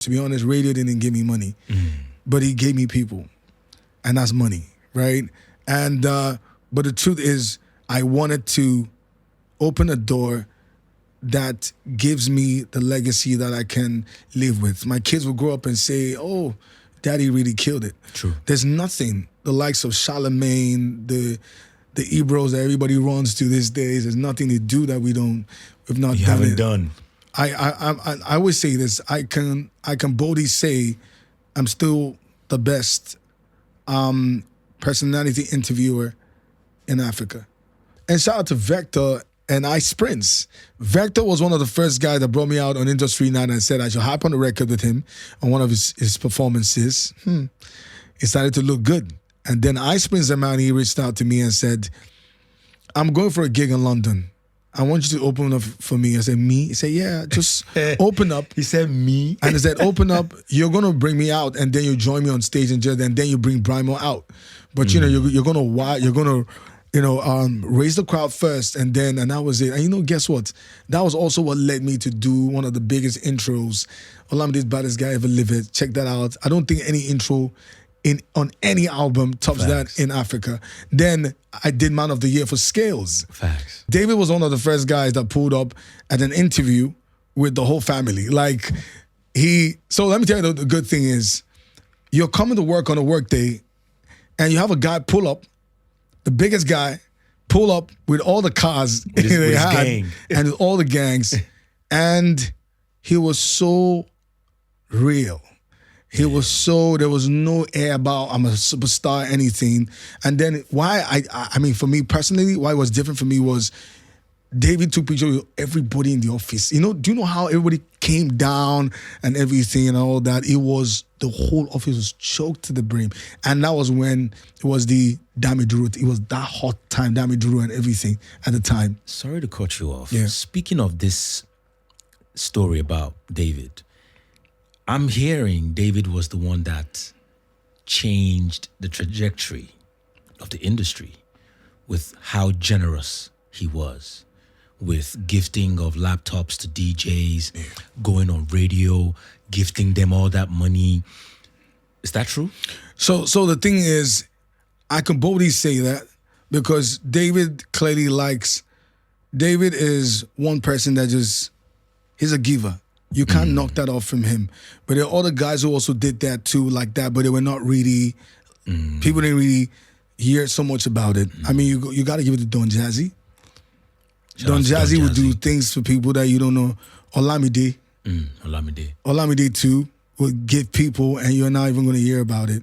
To be honest, radio didn't give me money, but he gave me people, and that's money, right? And but the truth is, I wanted to open a door that gives me the legacy that I can live with. My kids will grow up and say, "Oh, Daddy really killed it." True. There's nothing the likes of Charlemagne, the Ebros that everybody runs to these days. There's nothing to do that we've not You done haven't it. done. I always say this. I can boldly say I'm still the best personality interviewer in Africa. And shout out to Vector and Ice Prince. Vector was one of the first guys that brought me out on Industry Night and said I should hop on the record with him on one of his performances. It started to look good. And then Ice Prince, the man, he reached out to me and said, I'm going for a gig in London. I want you to open up for me. I said, me? He said, yeah, just open up. He said, me? And he said, open up. You're going to bring me out, and then you join me on stage, and then you bring Brimo out. But, you're going to raise the crowd first, and that was it. And, guess what? That was also what led me to do one of the biggest intros. Olamide's Baddest Guy Ever Lived. Check that out. I don't think any intro on any album tops Facts. that in Africa. Then I did Man of the Year for Scales. Facts. David was one of the first guys that pulled up at an interview with the whole family. So let me tell you, the good thing is, you're coming to work on a work day and you have a guy pull up, the biggest guy, pull up with all the cars with his gang. And with all the gangs. And he was so real. There was no air about I'm a superstar, anything. And then for me personally, why it was different for me was David took pictures with everybody in the office. Do you know how everybody came down and everything and all that? The whole office was choked to the brim. And that was when it was the Dami Duru. It was that hot time, Dami Duru and everything at the time. Sorry to cut you off. Yeah. Speaking of this story about David, I'm hearing David was the one that changed the trajectory of the industry with how generous he was with gifting of laptops to DJs, going on radio, gifting them all that money. Is that true? So the thing is, I can boldly say that because David is one person that he's a giver. You can't knock that off from him. But there are other guys who also did that too, like that, but they were not really, people didn't really hear so much about it. I mean, you got to give it to Don Jazzy. Don Jazzy would do things for people that you don't know. Olamide too would give people, and you're not even going to hear about it.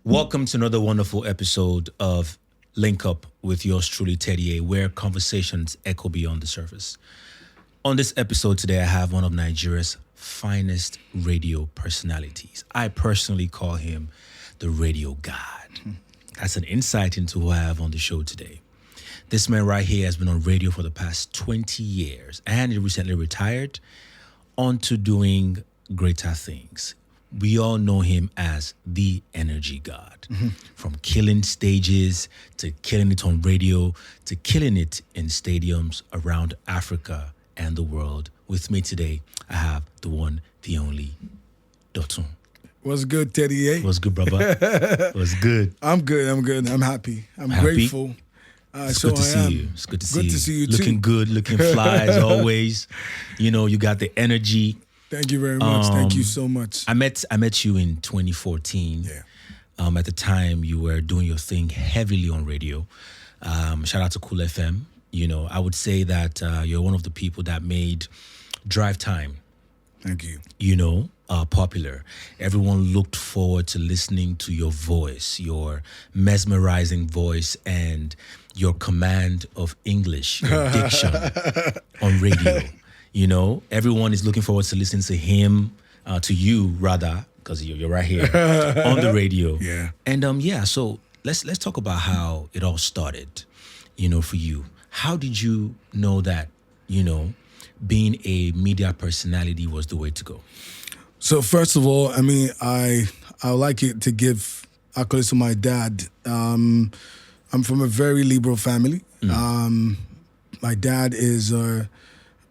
Welcome to another wonderful episode of Link Up with yours truly, Teddy A, where conversations echo beyond the surface. On this episode today, I have one of Nigeria's finest radio personalities. I personally call him the Radio God. That's an insight into who I have on the show today. This man right here has been on radio for the past 20 years, and he recently retired onto doing greater things. We all know him as the Energy God. From killing stages, to killing it on radio, to killing it in stadiums around Africa and the world. With me today, I have the one, the only, Dotun. What's good, Teddy A? What's good, brother? What's good? I'm good. I'm happy. I'm grateful. It's good to see you. It's good to see you. Good to see you too. Looking good, looking fly as always. You got the energy. Thank you very much. Thank you so much. I met you in 2014. Yeah. At the time, you were doing your thing heavily on radio. Shout out to Cool FM. I would say that you're one of the people that made drive time. Thank you. Popular. Everyone looked forward to listening to your voice, your mesmerizing voice, and your command of English, your diction on radio. Everyone is looking forward to listening to him, to you rather, because you're right here on the radio. Yeah. And so let's talk about how it all started, for you. How did you know that, being a media personality was the way to go? So first of all, I would like it to give accolades to my dad. I'm from a very liberal family. My dad is a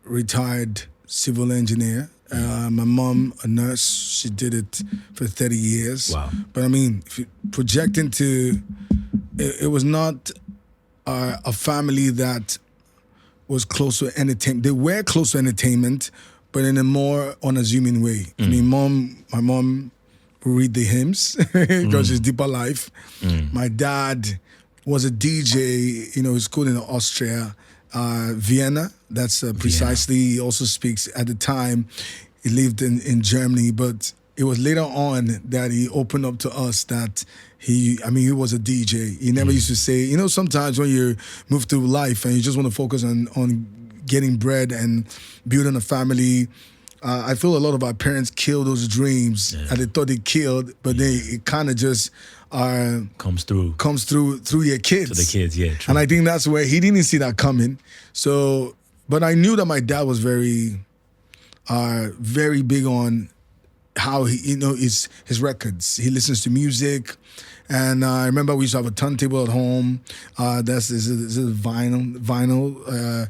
retired civil engineer. My mom, a nurse. She did it for 30 years. Wow. But I mean, if you project into, it was not a family that was close to entertainment. They were close to entertainment, but in a more unassuming way. I mean, my mom would read the hymns because she's deeper life. My dad was a DJ, you know, he's schooled in Austria, Vienna. That's precisely, he also speaks at the time, he lived in Germany, but it was later on that he opened up to us that he was a DJ. He never used to say, you know, sometimes when you move through life and you just want to focus on getting bread and building a family, I feel a lot of our parents kill those dreams that they thought they killed, but it kind of just comes through their kids. To the kids, yeah. True. And I think that's where he didn't see that coming. So, but I knew that my dad was very big on how he, you know, his records. He listens to music. And I remember we used to have a turntable at home. This is vinyl.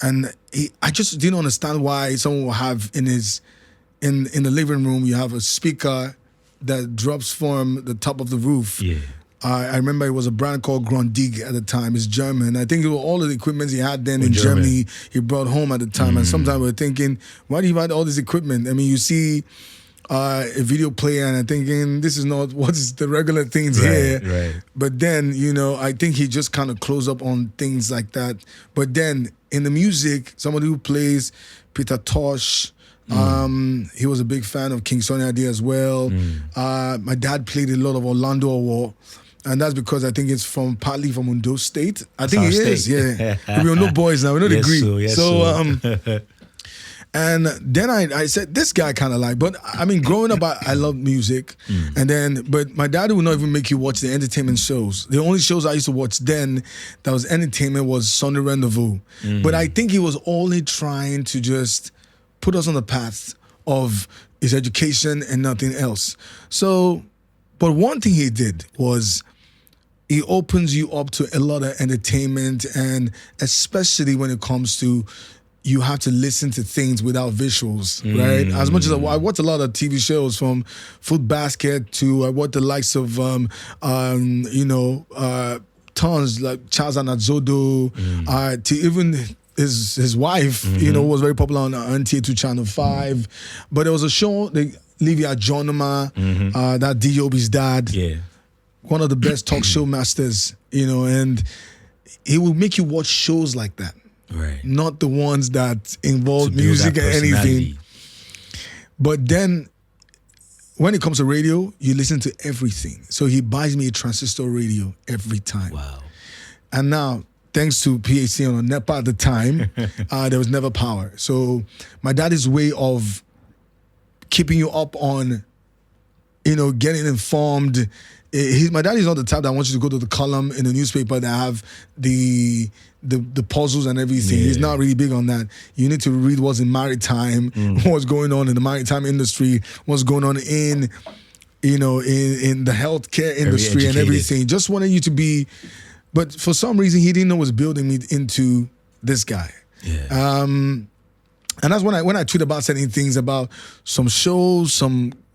And I just didn't understand why someone will have in the living room, you have a speaker that drops from the top of the roof. Yeah. I remember it was a brand called Grundig at the time. It's German. I think it was all of the equipment he had then in Germany he brought home at the time. And sometimes we're thinking, why do you have all this equipment? I mean, you see a video player and I'm thinking, this is not what's the regular things here. Right. But then, you know, I think he just kind of closed up on things like that. But then in the music, somebody who plays Peter Tosh, he was a big fan of King Sonny Ade as well. My dad played a lot of Orlando Award. And that's because I think it's partly from Ondo State. I think he is, yeah. We are no boys now, we know the degree. So and then I said, this guy kind of like, but I mean, growing up, I love music. But my dad would not even make you watch the entertainment shows. The only shows I used to watch then that was entertainment was Sunday Rendezvous. But I think he was only trying to just put us on the path of his education and nothing else. So, but one thing he did was he opens you up to a lot of entertainment, and especially when it comes to you have to listen to things without visuals, right? As much as I watch a lot of TV shows, from Food Basket to I watch the likes of, tons like Charles Anazodo, to even his wife, you know, was very popular on NTA2 Channel 5. But there was a show, Livia Jonoma, that D.O.B.'s dad. Yeah. One of the best talk show masters, you know, and he will make you watch shows like that. Right. Not the ones that involve music or anything. But then when it comes to radio, you listen to everything. So he buys me a transistor radio every time. Wow. And now, thanks to PHC on NEPA at the time, there was never power. So my dad's way of keeping you up on, you know, getting informed. My dad is not the type that wants you to go to the column in the newspaper that have the puzzles and everything. Yeah. He's not really big on that. You need to read what's in maritime, what's going on in the maritime industry, what's going on in the healthcare industry and everything. Just wanted you to be, but for some reason he didn't know was building me into this guy. Yeah. And that's when I tweet about certain things, about some shows,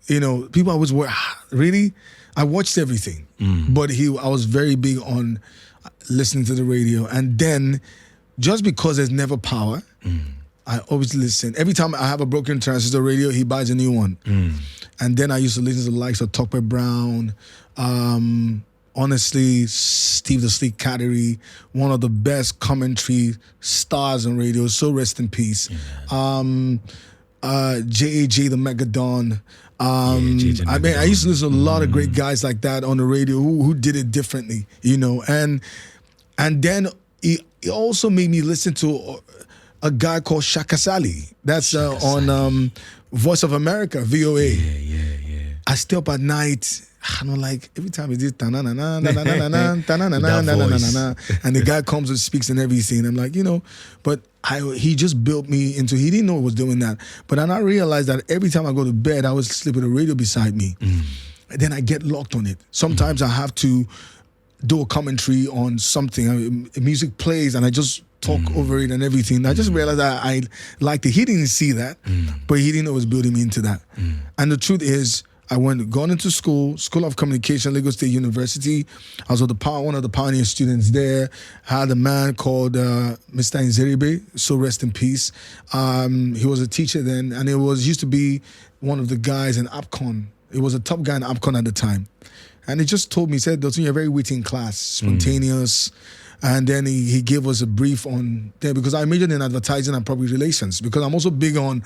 people always were, really? I watched everything, but I was very big on listening to the radio. And then, just because there's never power, I always listen. Every time I have a broken transistor radio, he buys a new one. And then I used to listen to the likes of Topper Brown, honestly, Steve the Sleek Cattery, one of the best commentary stars on radio, so rest in peace. Yeah. J.A.J. the Megadon. I used to listen to a lot of great guys like that on the radio who did it differently, you know. And then he also made me listen to a guy called Shaka Sally. That's on Voice of America, VOA. Yeah. I stay up at night. I don't like, every time he did and the guy comes and speaks and everything. I'm like, but he just built me into, he didn't know I was doing that. But then I realized that every time I go to bed, I was sleeping with a radio beside me. And then I get locked on it. Sometimes I have to do a commentary on something. Music plays and I just talk over it and everything. I just realized that I liked it. He didn't see that, but he didn't know it was building me into that. And the truth is, I gone into school of Communication, Lagos State University. I was one of the pioneer students there. I had a man called Mr. Nzeribe, so rest in peace. He was a teacher then, and he used to be one of the guys in APCON. He was a top guy in APCON at the time. And he just told me, he said, Dotun, you're very witty in class, spontaneous. And then he gave us a brief on there, because I majored in advertising and public relations, because I'm also big on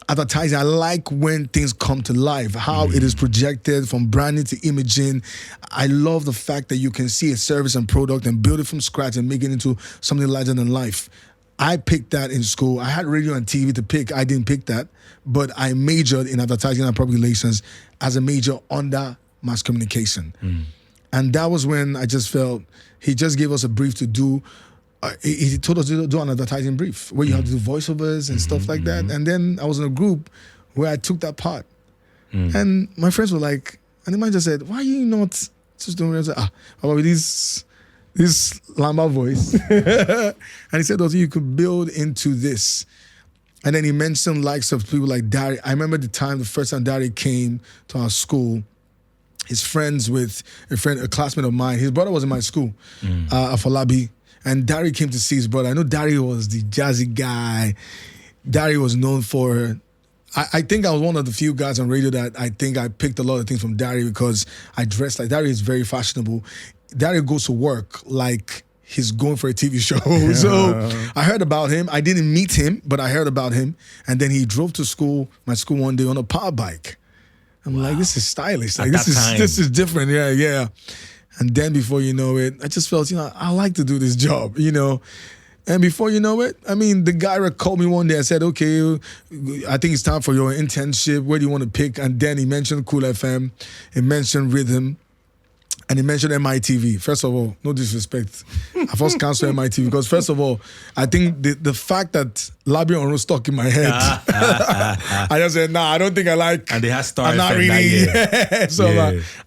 advertising. I like when things come to life, how it is projected from branding to imaging. I love the fact that you can see a service and product and build it from scratch and make it into something larger than life. I picked that in school. I had radio and TV to pick. I didn't pick that, but I majored in advertising and public relations as a major under mass communication. And that was when I just felt, he just gave us a brief to do. He told us to do an advertising brief where you have to do voiceovers and stuff like that. And then I was in a group where I took that part. And my friends were like, and the man just said, why are you not just doing it? I was like, about this Lamba voice. And he said, oh, you could build into this. And then he mentioned likes of people like Dari. I remember the first time Dari came to our school, his friends with a classmate of mine. His brother was in my school, Afolabi. And Dari came to see his brother. I know Dari was the jazzy guy. Dari was known for, I think I was one of the few guys on radio that I think I picked a lot of things from Dari, because I dressed like, Dari is very fashionable. Dari goes to work like he's going for a TV show. So I heard about him. I didn't meet him, but I heard about him. And then he drove to my school one day on a power bike. I'm like, this is stylish. Like this is different. Yeah. And then before you know it, I just felt, I like to do this job, And before you know it, the guy called me one day and said, okay, I think it's time for your internship. Where do you want to pick? And then he mentioned Cool FM. He mentioned Rhythm. And he mentioned MITV. First of all, no disrespect. I first canceled MITV because, first of all, I think the fact that Labi Onro stuck in my head, I just said, I don't think I like. And they had Star I'm not FM really. that year. So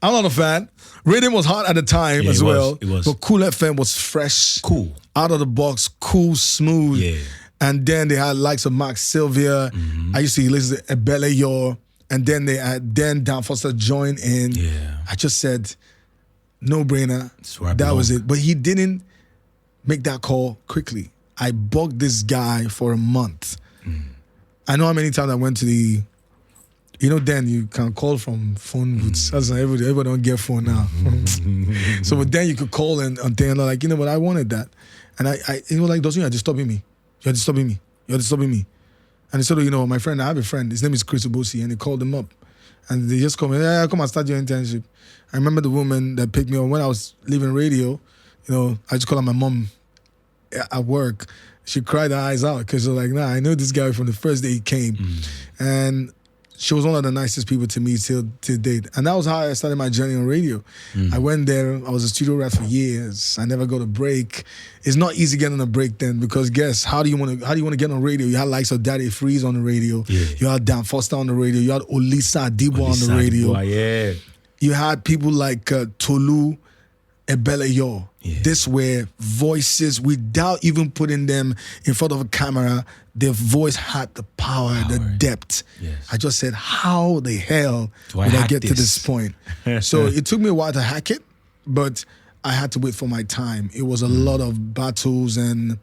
I'm not a fan. Rhythm was hot at the time as well. It was. But Cool FM was fresh. Cool. Out of the box, cool, smooth. Yeah. And then they had likes of Max Sylvia. I used to listen to Ebele Yor. And then they had Dan Foster join in. Yeah. I just said, no brainer. That was it. But he didn't make that call quickly. I bugged this guy for a month. I know how many times I went to the, then you can call from phone booths. Everybody don't get phone now. So but then you could call and they're like, but I wanted that. And I like, Dotun, you're disturbing me. You're disturbing me. You're disturbing me. And he said, my friend, I have a friend. His name is Chris Obosi. And he called him up. And they just called me, come and start your internship. I remember the woman that picked me up when I was leaving radio. I just called her my mom at work. She cried her eyes out because she was like, I know this guy from the first day he came. And she was one of the nicest people to me till date. And that was how I started my journey on radio. I went there. I was a studio rat for years. I never got a break. It's not easy getting a break then because guess how do you want to get on radio? You had likes of Daddy Freeze on the radio. Yeah. You had Dan Foster on the radio. You had Olisa Adibo on the radio. Yeah. You had people like Tolu Ebele Yor. Yeah. This were voices without even putting them in front of a camera. Their voice had the power, the depth. Yes. I just said, how the hell did I get to this point? So it took me a while to hack it, but I had to wait for my time. It was a lot of battles and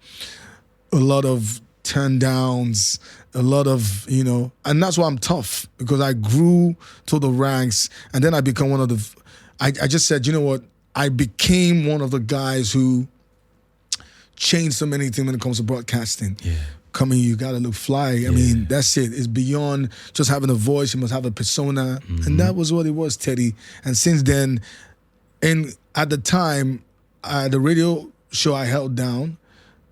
a lot of turn downs, a lot of, and that's why I'm tough because I grew to the ranks and then I become one of the, I just said, you know what? I became one of the guys who changed so many things when it comes to broadcasting. Yeah. You gotta look fly. I mean, that's it. It's beyond just having a voice. You must have a persona. And that was what it was, Teddy. And since then, and at the time, the radio show I held down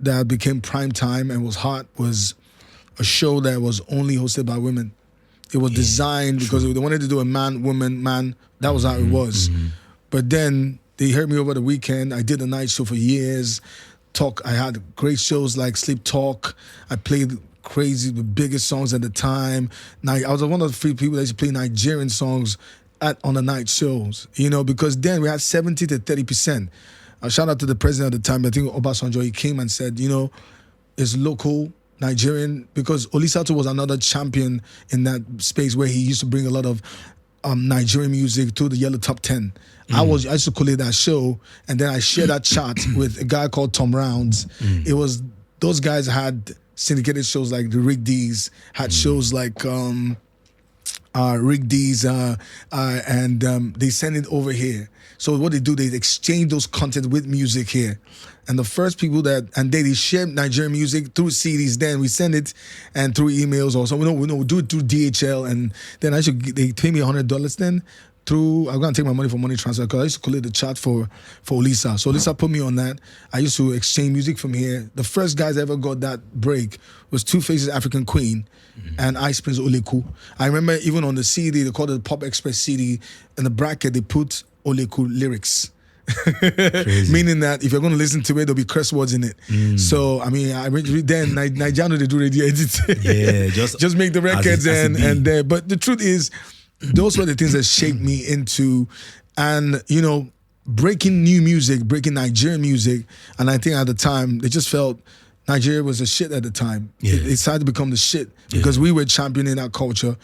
that became prime time and was hot was a show that was only hosted by women. It was designed because they wanted to do a man, woman, man. That was how it was. But then they heard me over the weekend. I did a night show for years. I had great shows like Sleep Talk. I played the biggest songs at the time. Now, I was one of the few people that used to play Nigerian songs on the night shows, because then we had 70 to 30%. Shout out to the president at the time, I think Obasanjo, he came and said, it's local Nigerian, because Olisato was another champion in that space where he used to bring a lot of Nigerian music to the Yellow Top 10. I used to collate that show, and then I shared that chart with a guy called Tom Rounds. It was, those guys had syndicated shows like the Rick D's, had shows like Rick D's, and they send it over here. So what they do, they exchange those content with music here. And the first people they share Nigerian music through CDs. Then we send it and through emails or something. We do it through DHL, and then they pay me $100 then. I'm gonna take my money for money transfer, because I used to collect the chart for Olisa. So Olisa put me on that. I used to exchange music from here. The first guys I ever got that break was Two Faces African Queen and Ice Prince Oleku. I remember even on the CD, they called it the Pop Express CD, in the bracket they put Oleku lyrics. Meaning that if you're going to listen to it, there'll be curse words in it. So, I read then Nigeriano, they do radio editing. Yeah, just make the records and there. But the truth is, those were the things that shaped me into, and breaking new music, breaking Nigerian music. And I think at the time they just felt Nigeria was the shit at the time. Yeah. It started to become the shit because we were championing that culture,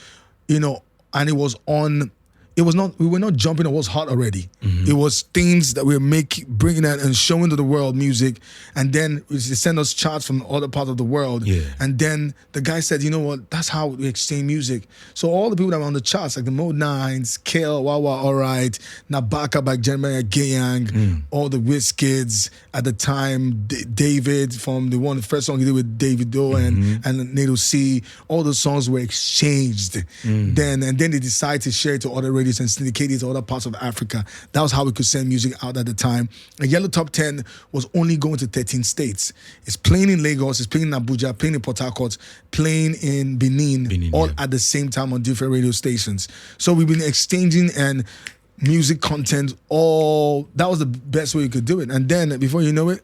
and it was on. We were not jumping on what's hot already. It was things that we were bringing out and showing to the world music, and then they send us charts from other parts of the world. Yeah. And then the guy said, you know what, that's how we exchange music. So all the people that were on the charts, like the Mode Nines, Kale, Wawa, Alright, Nabaka by Jeremiah Gayang, all the Wizkids at the time, David from the first song he did with David Doe and Nato C, all those songs were exchanged. Then they decided to share it to other radios and syndicate it to other parts of Africa. That was how we could send music out at the time. And Yellow Top 10 was only going to 13 states. It's playing in Lagos, it's playing in Abuja, playing in Port Harcourt, playing in Benin all at the same time on different radio stations. So we've been exchanging and music content that was the best way you could do it. And then before you know it,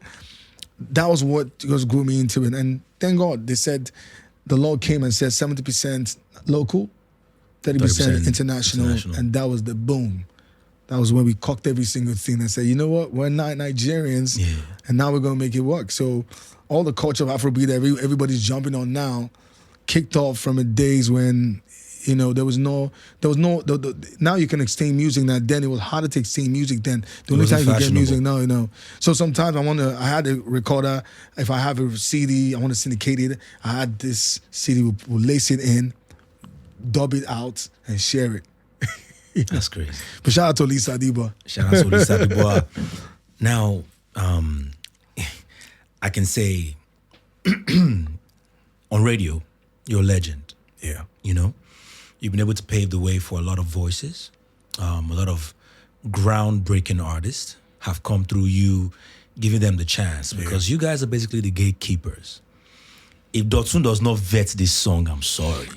that was what just grew me into it. And thank God, they said, the law came and said 70% local, 30% international, and that was the boom. That was when we cocked every single thing and said, you know what, we're not Nigerians, and now we're going to make it work. So all the culture of Afrobeat that everybody's jumping on now kicked off from the days when, there was no, now you can exchange music. Now then it was harder to exchange music then. The only time you get music now, So sometimes I had a recorder, if I have a CD, I want to syndicate it, I had this CD, we'll lace it in, dub it out, and share it. That's crazy. But shout out to Lisa Adiba. Shout out to Lisa Adiba. Now, I can say on radio, you're a legend. Yeah. You've been able to pave the way for a lot of voices. A lot of groundbreaking artists have come through you, giving them the chance, because you guys are basically the gatekeepers. If Dotun does not vet this song, I'm sorry.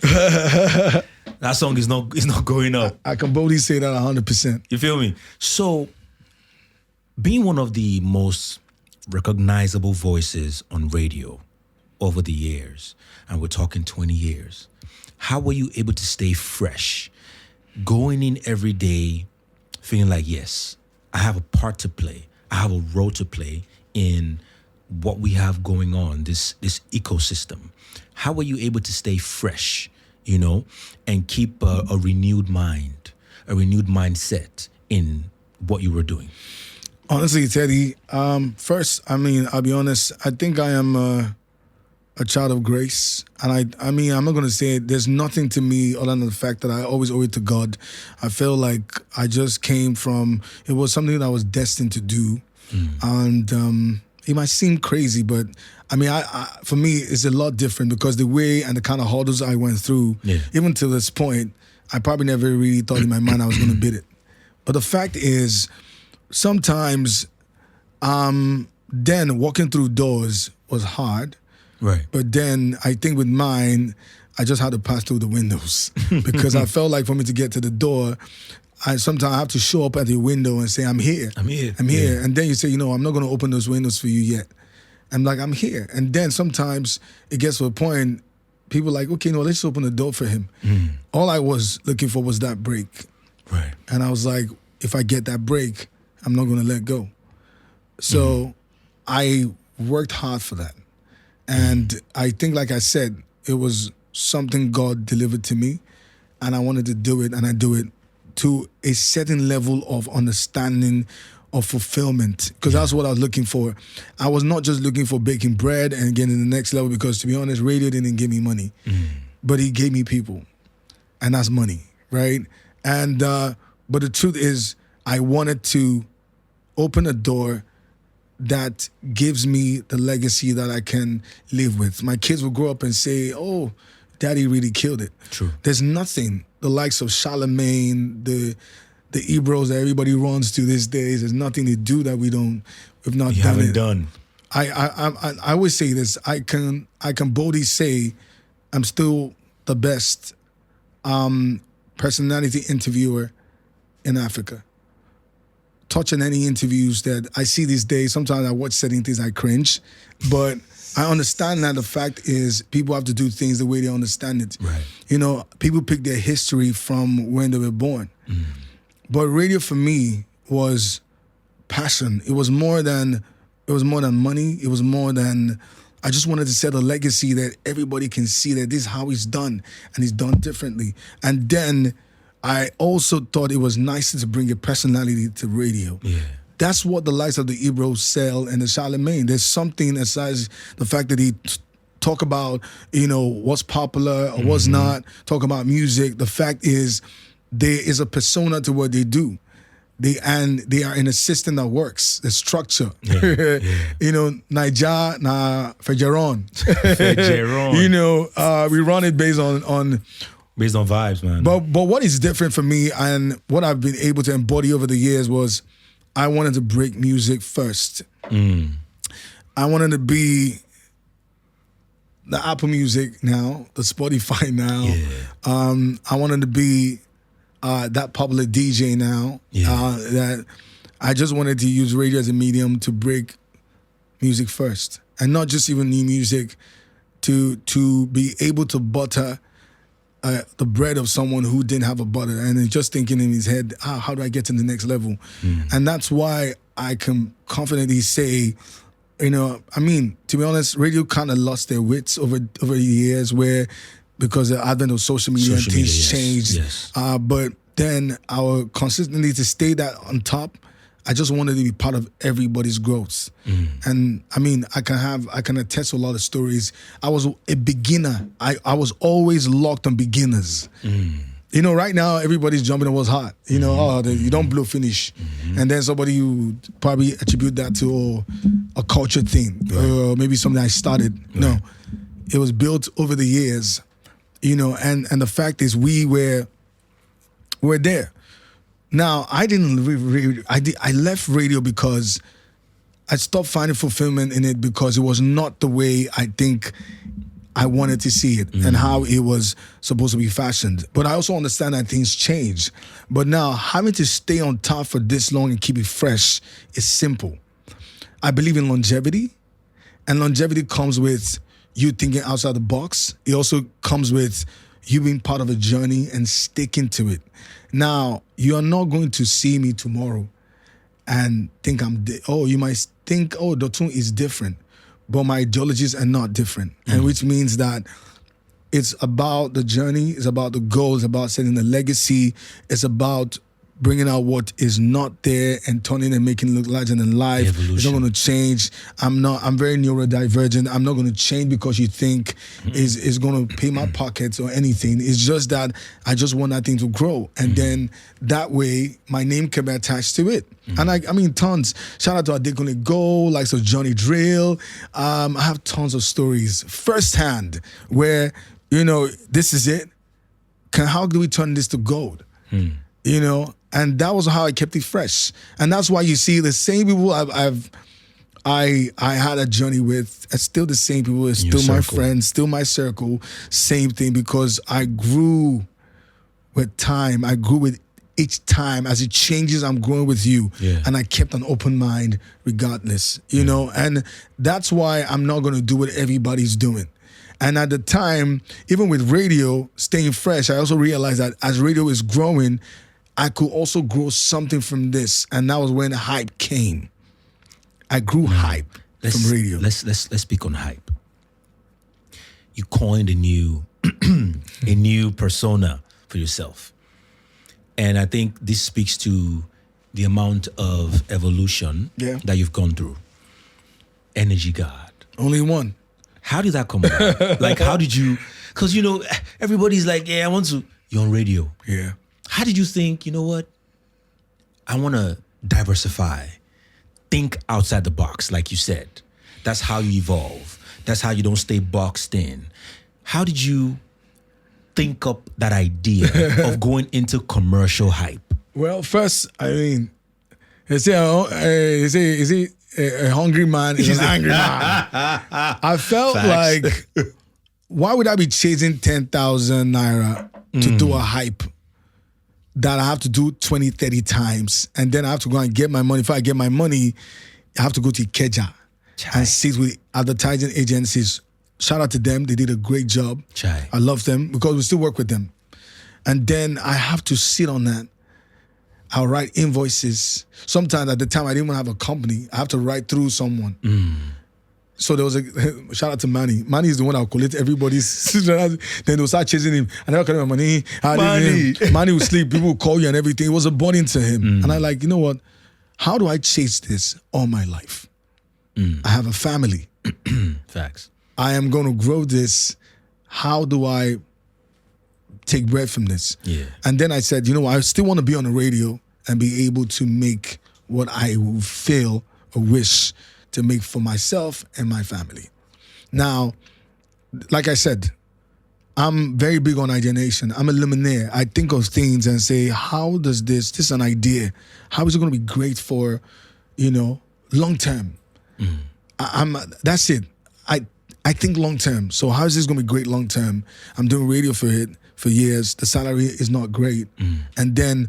That song is not going up. I can boldly say that 100%. You feel me? So, being one of the most recognizable voices on radio over the years, and we're talking 20 years, how were you able to stay fresh, going in every day, feeling like, yes, I have a part to play, I have a role to play in what we have going on, this ecosystem? How were you able to stay fresh, and keep a renewed mind, a renewed mindset in what you were doing? Honestly, Teddy, first, I'll be honest, I think I am a child of grace. And I'm not going to say it, there's nothing to me other than the fact that I always owe it to God. I feel like I just came from, it was something that I was destined to do. And it might seem crazy, but I for me, it's a lot different because the way and the kind of hurdles I went through, even to this point, I probably never really thought in my mind I was going to beat it. But the fact is, sometimes then walking through doors was hard. Right. But then I think with mine, I just had to pass through the windows because I felt like for me to get to the door, sometimes I have to show up at the window and say, I'm here. I'm here. Yeah. And then you say, I'm not going to open those windows for you yet. I'm like, I'm here. And then sometimes it gets to a point, people are like, okay, let's open the door for him. All I was looking for was that break. Right. And I was like, if I get that break, I'm not going to let go. So I worked hard for that. And I think, like I said, it was something God delivered to me, and I wanted to do it, and I do it to a certain level of understanding of fulfillment, because that's what I was looking for. I was not just looking for baking bread and getting the next level, because to be honest, radio didn't give me money, but he gave me people, and that's money, right? And but the truth is, I wanted to open a door that gives me the legacy that I can live with. My kids will grow up and say, "Oh, Daddy really killed it." True. There's nothing the likes of Charlemagne, the Ebros that everybody runs to these days. There's nothing they do that we've not You done haven't it. done. I always say this. I can boldly say I'm still the best personality interviewer in Africa. Touching any interviews that I see these days, sometimes I watch certain things, I cringe, but I understand that the fact is people have to do things the way they understand it. Right. You know, people pick their history from when they were born. But radio for me was passion. It was more than money. It was more than, I just wanted to set a legacy that everybody can see that this is how it's done, and it's done differently. And then I also thought it was nice to bring a personality to radio. Yeah. That's what the likes of the Ebro sell and the Charlemagne. There's something besides the fact that he talk about, you know, what's popular or what's not, talk about music. The fact is there is a persona to what they do. They are in a system that works, the structure. Yeah. You know, Naija, na Fejeron. Fejeron. You know, we run it based on Based on vibes, man. But what is different for me and what I've been able to embody over the years was I wanted to break music first. I wanted to be the Apple Music now, the Spotify now. Yeah. I wanted to be that popular DJ now. That I just wanted to use radio as a medium to break music first. And not just even new music, to be able to butter the bread of someone who didn't have a butter, and then just thinking in his head, how do I get to the next level? And that's why I can confidently say, you know, I mean, to be honest, radio kind of lost their wits over the years, where because the advent of social media and things changed. Yes. But then our consistency to stay that on top, I just wanted to be part of everybody's growth. And I mean, I can attest to a lot of stories. I was a beginner. I was always locked on beginners. You know, right now everybody's jumping on what's hot. You know, you don't blow finish. And then somebody would probably attribute that to a culture thing, or maybe something I started. No, it was built over the years. You know, and the fact is we're there. Now, I didn't. I left radio because I stopped finding fulfillment in it, because it was not the way I think I wanted to see it and how it was supposed to be fashioned. But I also understand that things change. But now, having to stay on top for this long and keep it fresh is simple. I believe in longevity, and longevity comes with you thinking outside the box. It also comes with you being part of a journey and sticking to it. Now, you are not going to see me tomorrow and think you might think, Dotun is different, but my ideologies are not different. And which means that it's about the journey, it's about the goals, it's about setting a legacy, it's about bringing out what is not there and turning and making it look larger than life. It's not going to change. I'm very neurodivergent. I'm not going to change because you think is going to pay my pockets or anything. It's just that I just want that thing to grow. And then that way my name can be attached to it. And I mean, tons. Shout out to Adekune Go, like so Johnny Drill. I have tons of stories firsthand where, you know, this is it. How do we turn this to gold? You know, and that was how I kept it fresh. And that's why you see the same people I had a journey with. It's still the same people. It's still my friends, still my circle. Same thing, because I grew with time. I grew with each time. As it changes, I'm growing with you. And I kept an open mind regardless, you know. And that's why I'm not going to do what everybody's doing. And at the time, even with radio staying fresh, I also realized that as radio is growing, I could also grow something from this. And that was when hype came. I grew hype from radio. Let's speak on hype. You coined a new a new persona for yourself. And I think this speaks to the amount of evolution that you've gone through. Energy God. Only one. How did that come about? Like, how did you, because, you know, everybody's like, yeah, I want to, you're on radio. Yeah. How did you think, you know what? I want to diversify. Think outside the box, like you said. That's how you evolve. That's how you don't stay boxed in. How did you think up that idea of going into commercial hype? Well, first, I mean, they say a hungry man is an angry man. I felt like, why would I be chasing 10,000 naira to do a hype that I have to do 20, 30 times, and then I have to go and get my money? If I get my money, I have to go to Ikeja and sit with advertising agencies. Shout out to them. They did a great job. I love them because we still work with them. And then I have to sit on that. I'll write invoices. Sometimes at the time I didn't even have a company. I have to write through someone. So there was a shout out to Manny. Manny is the one that will collect everybody's. Then they'll start chasing him. I never collect my money. Manny will sleep. People will call you and everything. It was a burden to him. And I like, you know what? How do I chase this all my life? I have a family. Facts. I am going to grow this. How do I take bread from this? Yeah. And then I said, you know, I still want to be on the radio and be able to make what I will feel or wish to make for myself and my family. Now, like I said, I'm very big on ideation. I'm a luminaire. I think of things and say, how does this is an idea. How is it going to be great for, you know, long term? That's it. I think long term. So how is this going to be great long term? I'm doing radio for it for years. The salary is not great. And then,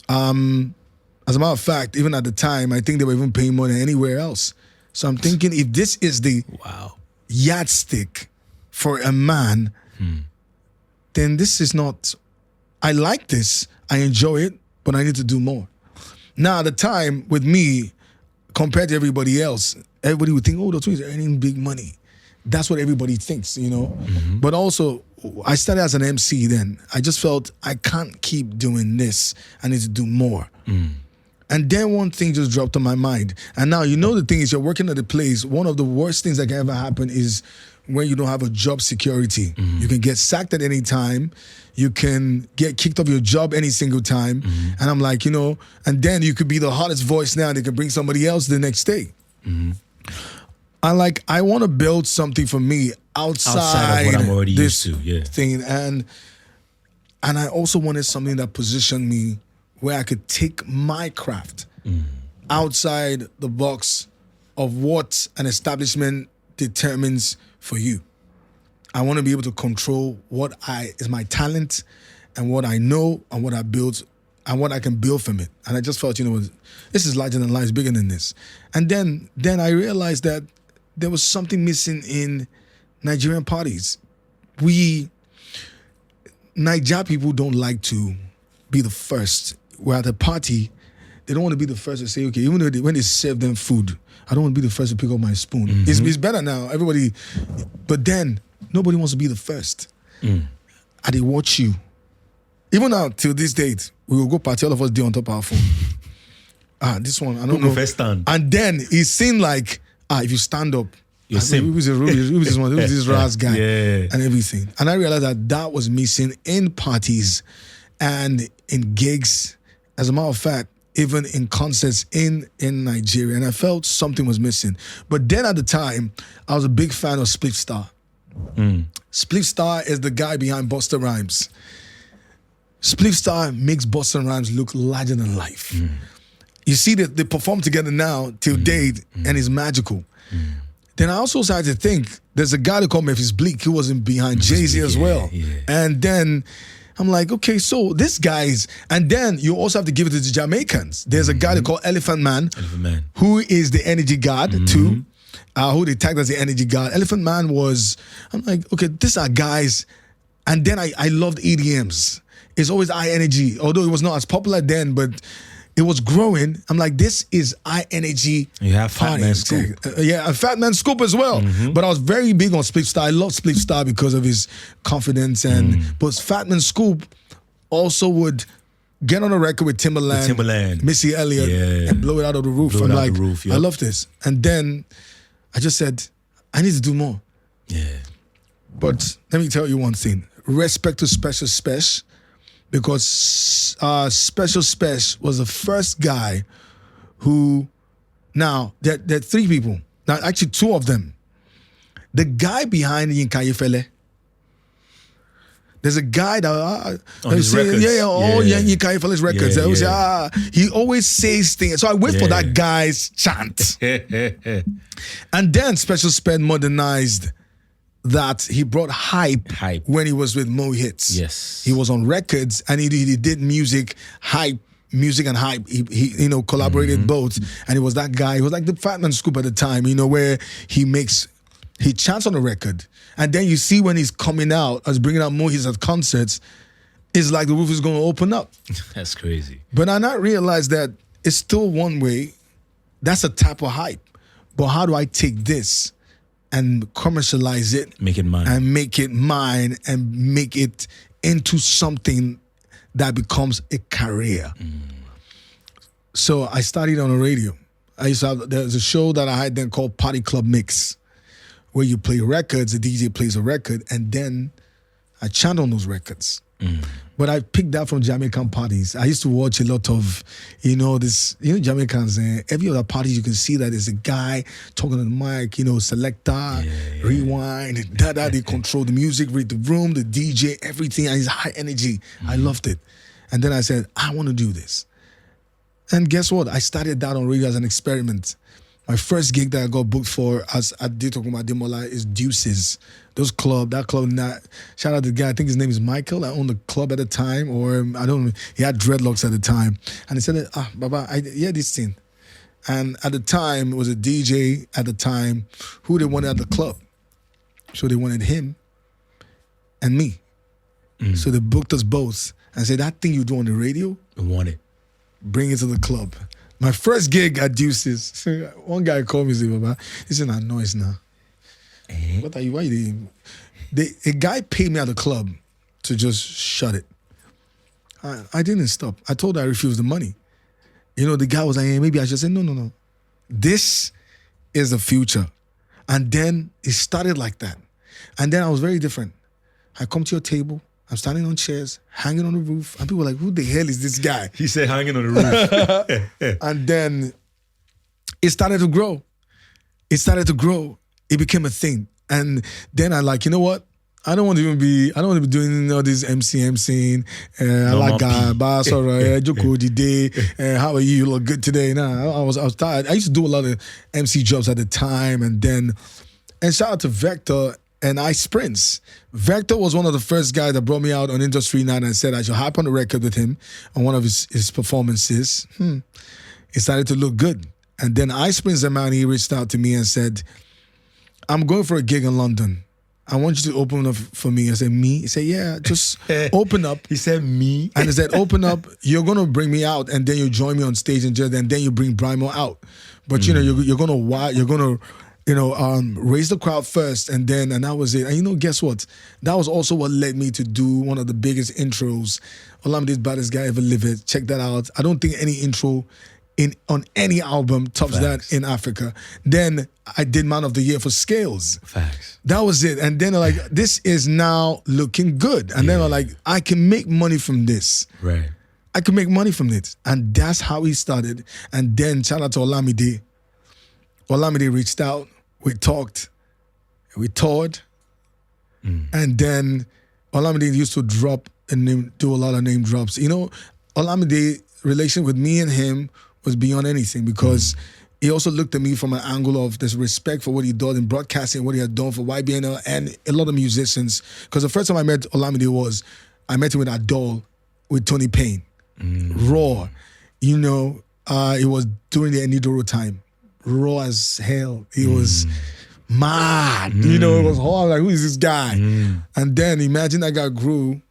as a matter of fact, even at the time, I think they were even paying more than anywhere else. So I'm thinking, if this is the yardstick for a man, then this is not, I like this, I enjoy it, but I need to do more. Now, at the time, with me, compared to everybody else, everybody would think, oh, Dotun is earning big money. That's what everybody thinks, you know. But also, I started as an MC then. I just felt I can't keep doing this. I need to do more. And then one thing just dropped on my mind. And now, you know, the thing is, you're working at a place. One of the worst things that can ever happen is when you don't have a job security. You can get sacked at any time. You can get kicked off your job any single time. And I'm like, you know, and then you could be the hottest voice now and they can bring somebody else the next day. I want to build something for me outside of what I'm already this used to, thing. And I also wanted something that positioned me where I could take my craft outside the box of what an establishment determines for you. I want to be able to control what is my talent and what I know and what I build and what I can build from it. And I just felt, you know, this is larger than life, it's bigger than this. And then I realized that there was something missing in Nigerian parties. Naija people don't like to be the first. We're at a party, they don't want to be the first to say, okay, even though when they serve them food, I don't want to be the first to pick up my spoon. It's better now, everybody. But then, nobody wants to be the first. And they watch you. Even now, till this date, we will go party, all of us do on top of our phone. This one, I don't know. First stand. And then it seemed like, if you stand up, who's this one? Who's this Raz guy? And everything. And I realized that was missing in parties and in gigs. As a matter of fact, even in concerts in Nigeria. And I felt something was missing. But then at the time, I was a big fan of Split Star. Split Star is the guy behind Busta Rhymes. Split Star makes Busta Rhymes look larger than life. You see that they perform together now till date, and it's magical. Then I also started to think, there's a guy that called Memphis Bleak who wasn't behind Jay-Z as well. And then I'm like, okay, so this guy's, and then you also have to give it to the Jamaicans. There's a guy they call Elephant Man, who is the energy god too, who they tagged as the energy god. Elephant Man I'm like, okay, these are guys. And then I loved EDMs. It's always high energy. Although it was not as popular then, but it was growing. I'm like, this is high energy. You have Fat party. Man Scoop. Yeah, and Fat Man Scoop as well. But I was very big on Split Star. I love Split Star because of his confidence. But Fat Man Scoop also would get on a record with Timbaland, Missy Elliott, and blow it out of the roof. I'm like, I love this. And then I just said, I need to do more. Yeah. But let me tell you one thing. Respect to Special Spesh, because Special Spesh was the first guy who, now, there are three people. Now, actually, two of them. The guy behind Yinka Yefele, there's a guy that his records. Yinka Yefele's records. He always says things. So I wait for that guy's chant. And then Special Spesh modernized that. He brought hype when he was with Mo Hits. Yes. He was on records and he did music and hype. He collaborated both. And he was that guy. He was like the Fat Man Scoop at the time, where he chants on the record. And then you see when he's coming out, as bringing out Mo Hits at concerts, it's like the roof is going to open up. That's crazy. But I not realized that it's still one way. That's a type of hype. But how do I take this and commercialize it, make it mine, and make it into something that becomes a career? So I started on the radio. There's a show that I had then called Party Club Mix, where you play records, the DJ plays a record, and then I chant on those records. But I picked that from Jamaican parties. I used to watch a lot of, Jamaicans. Every other party you can see that there's a guy talking on the mic, selector, rewind, they control the music, read the room, the DJ, everything, and it's high energy. I loved it. And then I said, I want to do this. And guess what? I started that on radio as an experiment. My first gig that I got booked for as I did talking about Demola is Deuces. That club, shout out to the guy, I think his name is Michael. I owned the club at the time, or I don't know, he had dreadlocks at the time. And he said, Baba, this thing. And at the time, it was a DJ at the time who they wanted at the club. So they wanted him and me. So they booked us both and said, that thing you do on the radio, I want it. Bring it to the club. My first gig at Deuces, one guy called me and said, Baba, this is not noise now. What are you? Why are you doing? A guy paid me at the club to just shut it. I didn't stop. I told her I refused the money. The guy was like, hey, maybe I should say, no. This is the future. And then it started like that. And then I was very different. I come to your table. I'm standing on chairs, hanging on the roof. And people are like, who the hell is this guy? He said hanging on the roof. And then it started to grow. It became a thing. And then I like, you know what? I don't want to be doing all this MCing. I like God, Joko today. How are you? You look good today. Nah, I was tired. I used to do a lot of MC jobs at the time, and shout out to Vector and Ice Prince. Vector was one of the first guys that brought me out on Industry Night and said I should hype on the record with him on one of his performances. It started to look good. And then Ice Prince, the man, he reached out to me and said, I'm going for a gig in London. I want you to open up for me. I said, me? He said, yeah, just open up. He said, me? And he said, open up. You're going to bring me out, and then you join me on stage, and then you bring Brimo out. But, you're going to raise the crowd first, and that was it. And guess what? That was also what led me to do one of the biggest intros. Olamide's Baddest Guy Ever Lived. Check that out. I don't think any intro on any album tops that in Africa. Then I did Man of the Year for Scales. Facts. That was it. And then this is now looking good. And then I can make money from this. Right. I can make money from it. And that's how he started. And then shout out to Olamide. Olamide reached out. We talked. We toured. And then Olamide used to do a lot of name drops. Olamide relation with me and him was beyond anything, because he also looked at me from an angle of this respect for what he did in broadcasting, what he had done for YBNL and a lot of musicians. Because the first time I met Olamide I met him with Adol, with Tony Payne. Raw. It was during the Enidoro time. Raw as hell. He was mad. It was hard. Like, who is this guy? And then imagine that guy grew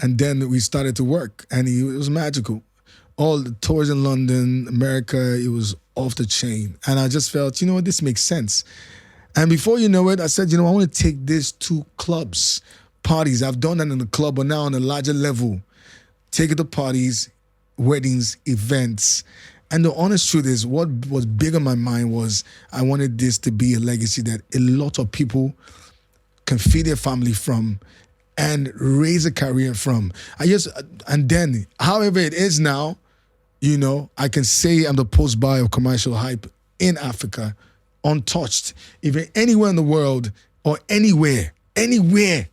And then we started to work, and it was magical. All the tours in London, America, it was off the chain. And I just felt, you know what, this makes sense. And before you know it, I said, you know, I want to take this to clubs, parties. I've done that in the club, but now on a larger level. Take it to parties, weddings, events. And the honest truth is, what was big on my mind was I wanted this to be a legacy that a lot of people can feed their family from and raise a career from. And then, however it is now, you know, I can say I'm the post-buy of commercial hype in Africa, untouched. Even anywhere in the world or anywhere. You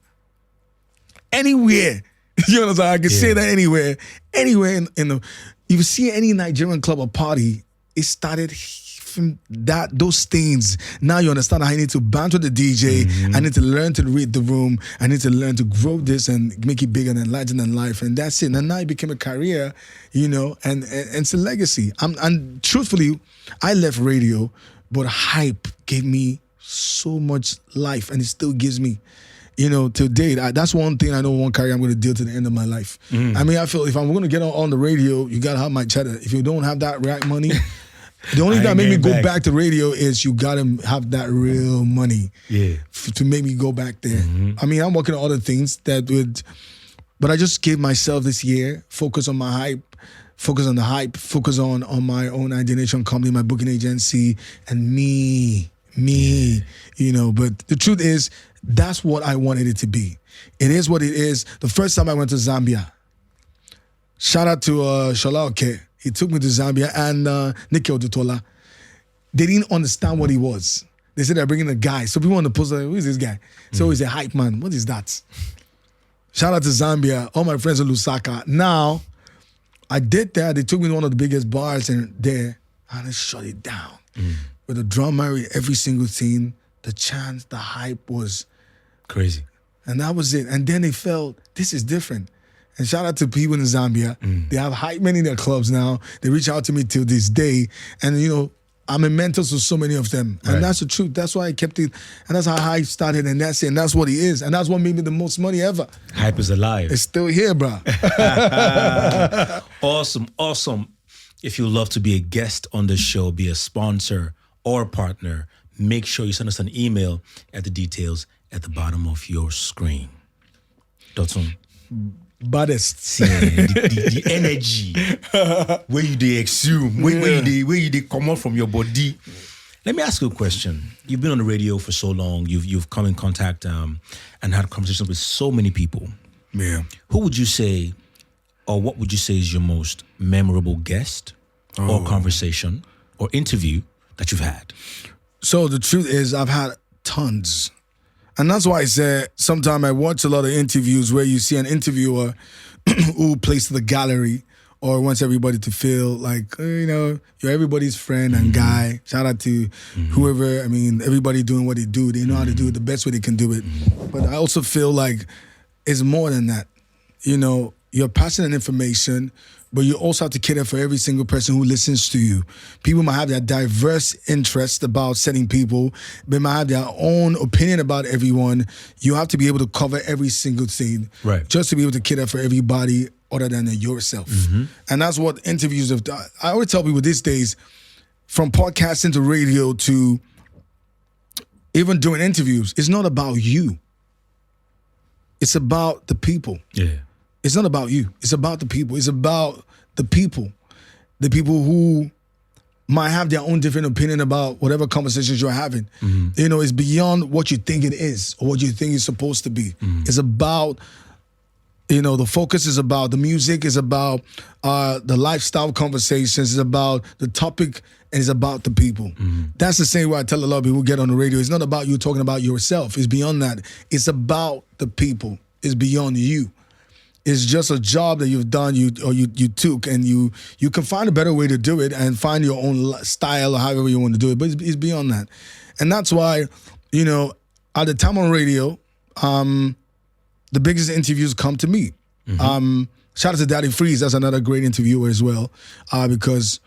understand? I can say that anywhere in the. If you see any Nigerian club or party, it started from those things. Now you understand how I need to banter the DJ. I need to learn to read the room. I need to learn to grow this and make it bigger and larger than life. And that's it. And now it became a career, you know, and it's a legacy. And truthfully, I left radio, but hype gave me so much life, and it still gives me. You know, to date, that's one thing I know, one career I'm going to deal to the end of my life. I mean, I feel if I'm going to get on the radio, you got to have my cheddar. If you don't have that right money, the only thing that made me go back to radio is you got to have that real money to make me go back there. I mean, I'm working on other things but I just gave myself this year, focus on my hype, focus on the hype, focus on my own identity company, my booking agency, and me, you know. But the truth is, that's what I wanted it to be. It is what it is. The first time I went to Zambia, shout out to Shola Oke. He took me to Zambia, and Nike Odutola. They didn't understand what he was. They said they're bringing a guy. So people on the post, like, who is this guy? So he's a hype man. What is that? Shout out to Zambia. All my friends in Lusaka. Now, I did that. They took me to one of the biggest bars there, and they shut it down. With the drummer, every single thing, the chants, the hype was crazy. And that was it. And then they felt, this is different. And shout out to people in Zambia. They have hype men in their clubs now. They reach out to me till this day. And, you know, I'm a mentor to so many of them. And that's the truth. That's why I kept it. And that's how hype started. And that's it. And that's what he is. And that's what made me the most money ever. Hype is alive. It's still here, bro. Awesome. If you love to be a guest on the show, be a sponsor or a partner, make sure you send us an email at the details at the bottom of your screen. Dotun. Baddest. See, the energy where you they exhume, where you they come out from your body. Let me ask you a question. You've been on the radio for so long. You've come in contact and had conversations with so many people. Yeah. Who would you say, or what would you say is your most memorable guest or conversation or interview that you've had? So the truth is, I've had tons. And that's why I said sometimes I watch a lot of interviews where you see an interviewer who plays to the gallery or wants everybody to feel like, you know, you're everybody's friend and guy. Shout out to whoever, I mean, everybody doing what they do. They know how to do it the best way they can do it. But I also feel like it's more than that. You know, you're passionate information, but you also have to cater for every single person who listens to you. People might have their diverse interest about certain people. They might have their own opinion about everyone. You have to be able to cover every single thing, just to be able to cater for everybody other than yourself. And that's what interviews have done. I always tell people these days, from podcasting to radio to even doing interviews, it's not about you. It's about the people. Yeah. It's not about you. It's about the people. It's about the people. The people who might have their own different opinion about whatever conversations you're having. You know, it's beyond what you think it is or what you think it's supposed to be. It's about, you know, the focus is about the music, is about the lifestyle conversations, it's about the topic, and it's about the people. That's the same way I tell a lot of people who get on the radio. It's not about you talking about yourself. It's beyond that. It's about the people. It's beyond you. It's just a job that you've done, you took, and you can find a better way to do it and find your own style or however you want to do it. But it's beyond that. And that's why, you know, at the time on radio, the biggest interviews come to me. Shout out to Daddy Freeze. That's another great interviewer as well. Because,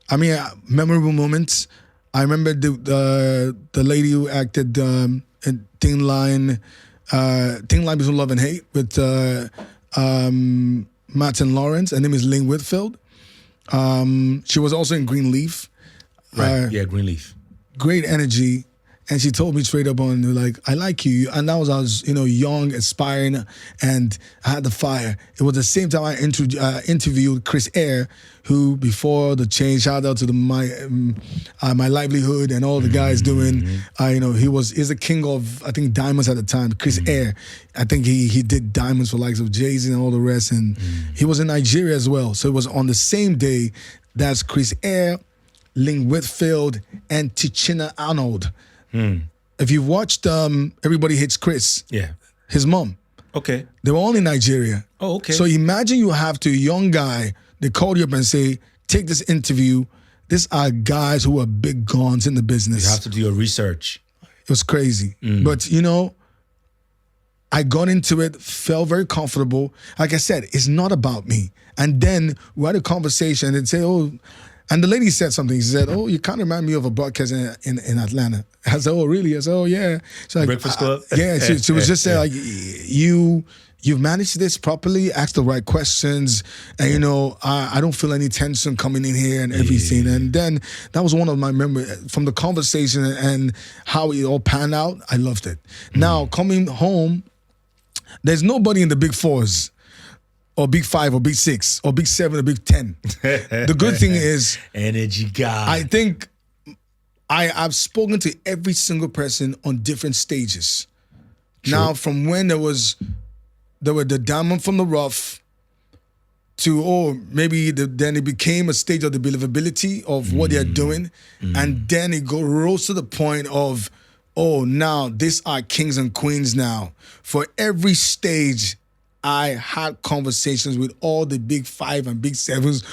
I mean, memorable moments. I remember the lady who acted in Thin Line Between Love and Hate with Martin Lawrence. Her name is Lynn Whitfield. She was also in Greenleaf. Right. Greenleaf. Great energy. And she told me straight up on, like, I like you. And that was, I was, young, aspiring, and I had the fire. It was the same time I interviewed Chris Eyre, who before the change, shout out to my livelihood and all the guys doing, he's the king of, I think, diamonds at the time, Chris Eyre. I think he did diamonds for likes of Jay-Z and all the rest. And he was in Nigeria as well. So it was on the same day. That's Chris Eyre, Lynn Whitfield, and Tichina Arnold. If you've watched Everybody Hates Chris, his mom. Okay. They were all in Nigeria. Oh, okay. So imagine you have to, a young guy, they called you up and say, take this interview. These are guys who are big guns in the business. You have to do your research. It was crazy. But, I got into it, felt very comfortable. Like I said, it's not about me. And then we had a conversation and say, and the lady said something. She said, you kind of remind me of a broadcaster in Atlanta. I said, oh, really? I said, oh, yeah. She's like, Breakfast Club? Yeah, she was just saying, like, you've managed this properly, asked the right questions, and, I don't feel any tension coming in here and everything. And then that was one of my memories from the conversation and how it all panned out. I loved it. Now, coming home, there's nobody in the big fours, or big 5, or big 6, or big 7, or big 10. The good thing is, energy guy. I think I've spoken to every single person on different stages. True. Now, from when there were the diamond from the rough to, then it became a stage of the believability of what they're doing. And then it rose to the point of, now these are kings and queens now. For every stage, I had conversations with all the big 5 and big 7s,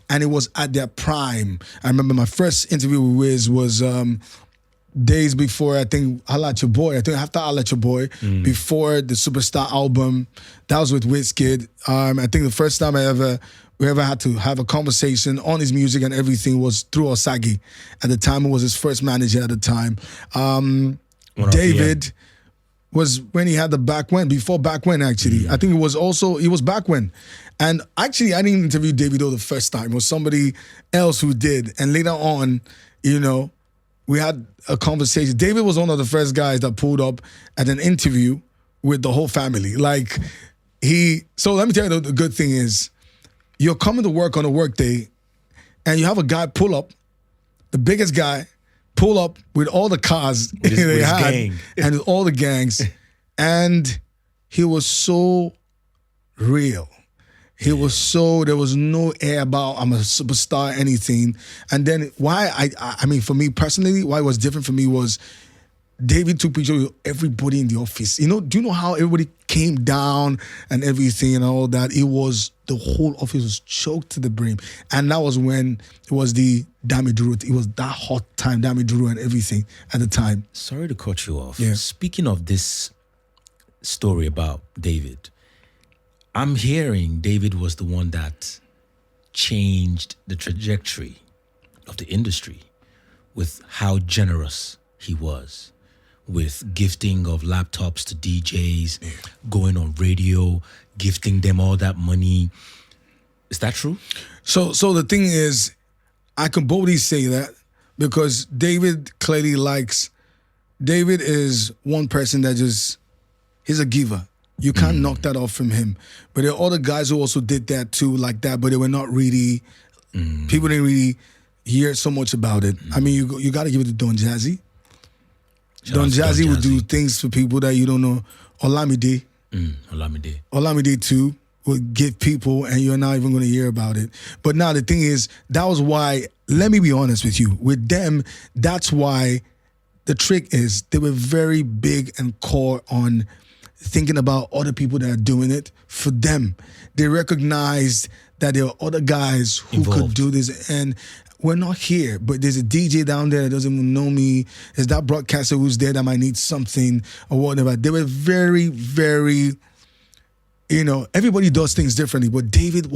and it was at their prime. I remember my first interview with Wiz was days before, I think, I Let Your Boy. I think after I Let Your Boy, before the Superstar album. That was with Wizkid. I think the first time we ever had to have a conversation on his music and everything was through Osagi. At the time, it was his first manager at the time. David was when he had the Back When, before Back When, actually. I think it was Back When. And actually, I didn't interview Davido the first time. It was somebody else who did. And later on, we had a conversation. David was one of the first guys that pulled up at an interview with the whole family. So let me tell you, the good thing is, you're coming to work on a work day, and you have a guy pull up, the biggest guy, pull up with all the cars they had gang. And all the gangs. And he was so real. There was no air about I'm a superstar, anything. And then for me personally, why it was different for me was David took pictures with everybody in the office. Do you know how everybody came down and everything and all that? The whole office was choked to the brim. And that was when it was the Dami Duru. It was that hot time, Dami Duru and everything at the time. Sorry to cut you off. Yeah. Speaking of this story about David, I'm hearing David was the one that changed the trajectory of the industry with how generous he was. With gifting of laptops to DJs, going on radio, gifting them all that money. Is that true? So the thing is, I can boldly say that because David is one person that he's a giver. You can't knock that off from him. But there are other guys who also did that too, like that, but they were not really, people didn't really hear so much about it. I mean, you got to give it to Don Jazzy. Don Jazzy would do things for people that you don't know. Olamide too would give people, and you're not even going to hear about it. But now the thing is, that was why, let me be honest with you, with them, that's why the trick is they were very big and core on thinking about other people that are doing it for them. They recognized that there are other guys who could do this, and we're not here, but there's a DJ down there that doesn't even know me. There's that broadcaster who's there that might need something or whatever. They were very, very, everybody does things differently, but David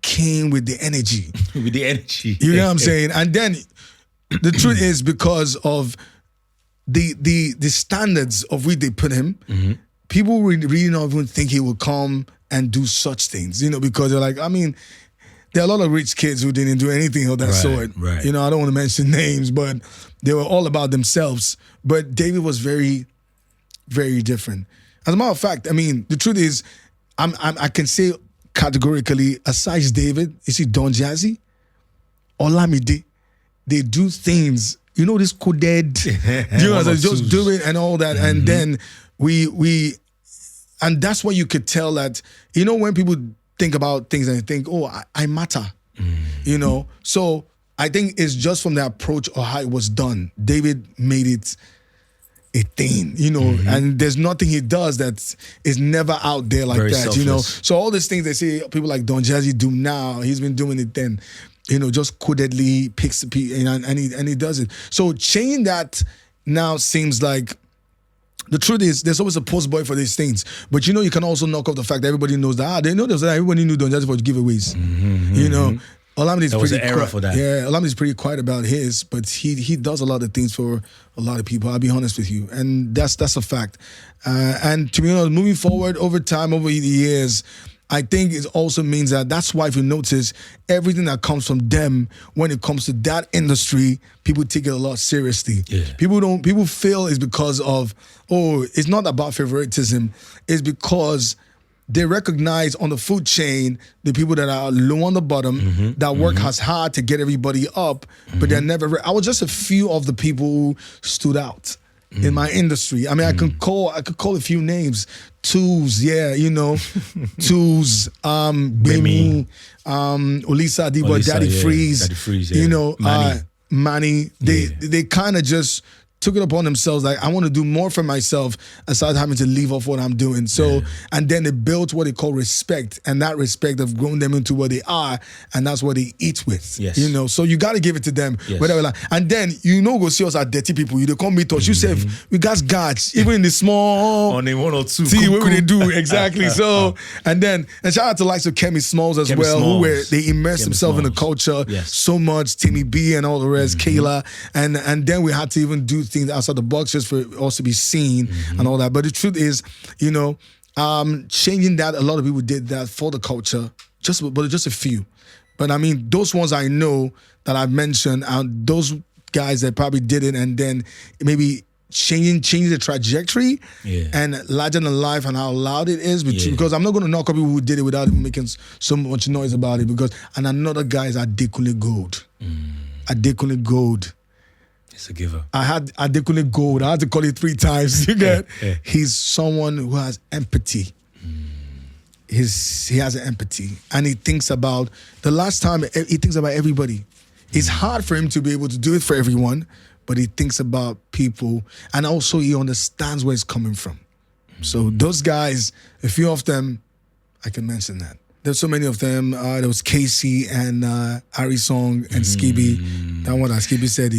came with the energy. With the energy. You know what I'm saying? And then the truth is, because of the standards of which they put him, people really don't even think he would come and do such things, because they're like, I mean, there are a lot of rich kids who didn't do anything of that sort. Right. I don't want to mention names, but they were all about themselves. But David was very, very different. As a matter of fact, I mean, the truth is, I can say categorically, aside David, you see Don Jazzy, Olamide, they do things, this coded, they just do it and all that. And then and that's why you could tell that, when people think about things and they think, oh, I matter, So I think it's just from the approach or how it was done. David made it a thing, and there's nothing he does that is never out there like Very that, selfless. So all these things they say people like Don Jazzy do now, he's been doing it then, just codedly picks and he does it. So changing that now seems like, the truth is, there's always a post boy for these things. But you can also knock off the fact that everybody knows that. They know that everybody knew Don Jazzy for giveaways. Olamide's was pretty an era quiet. for that. Yeah, Olamide's pretty quiet about his, but he does a lot of things for a lot of people. I'll be honest with you, and that's a fact. And to be honest, moving forward over time, over the years, I think it also means that's why if you notice everything that comes from them when it comes to that industry, people take it a lot seriously. Yeah. People feel it's because of, it's not about favoritism. It's because they recognize on the food chain the people that are low on the bottom, that work as hard to get everybody up, but they're never. I was just a few of the people who stood out in my industry. I mean, I could call a few names. Tools, Tools, Bemi, Olisa Adibo, Daddy Freeze, Manny. They kind of just took it upon themselves, like, I want to do more for myself aside having to leave off what I'm doing. So, and then they built what they call respect, and that respect have grown them into what they are, and that's what they eat with. Yes. So you got to give it to them. Yes. Whatever. Like, and then, go see us as dirty people. You come meet us. You say, we got guards, even in the small. On a 1 or 2. See what they do, exactly. So, and shout out to likes of Kemi Smalls as well, Smalls. they immersed themselves in the culture so much, Timmy B and all the rest, Kayla, and then we had to even do things outside the box just for us to be seen and all that. But the truth is, changing that, a lot of people did that for the culture, but just a few. But I mean, those ones I know that I've mentioned are those guys that probably did it, and then maybe changing the trajectory and larger than life and how loud it is. Because I'm not going to knock on people who did it without even making so much noise about it. And another guy is Adekunle Gold. Adekunle Gold. It's a giver. I had Adekunle Gold. I had to call it 3 times. You get? He's someone who has empathy. He has an empathy, and he thinks about the last time. He thinks about everybody. It's hard for him to be able to do it for everyone, but he thinks about people, and also he understands where it's coming from. So those guys, a few of them, I can mention that. There's so many of them. There was Casey and Ari Song and Skibby. That one that Skibby said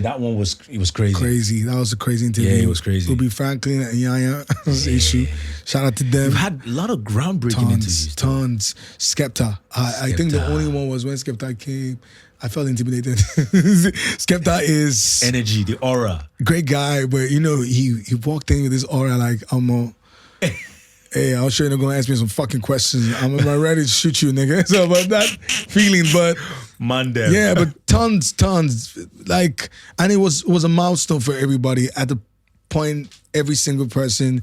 that one was crazy. Crazy. That was a crazy interview. Yeah, it was crazy. Ruby Franklin and Yaya issue. Shout out to them. We've had a lot of groundbreaking interviews. Tons. Skepta. I think the only one was when Skepta came. I felt intimidated. Skepta is energy, the aura. Great guy, but he walked in with this aura like hey, I'm sure you're gonna ask me some fucking questions. I'm ready to shoot you, nigga. So about that feeling, but Mandem. Yeah, but tons. Like, and it was a milestone for everybody at the point. Every single person,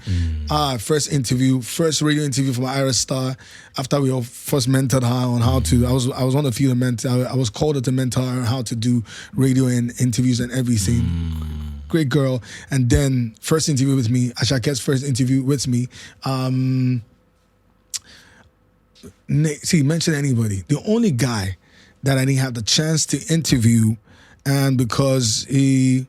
first radio interview from Ira Star. After we all first mentored her on how to, I was one of the few to mentor. I was called to mentor her on how to do radio and interviews and everything. Great girl. And then first interview with me, Ashake's first interview with me. Mention anybody. The only guy that I didn't have the chance to interview, and because he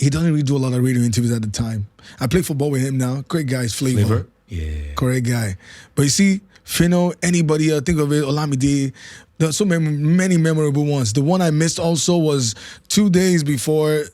doesn't really do a lot of radio interviews at the time. I play football with him now. Great guy, Flavor. Yeah. Correct guy. But you see, Fino, anybody, I think of it, Olamide, there's so many memorable ones. The one I missed also was 2 days before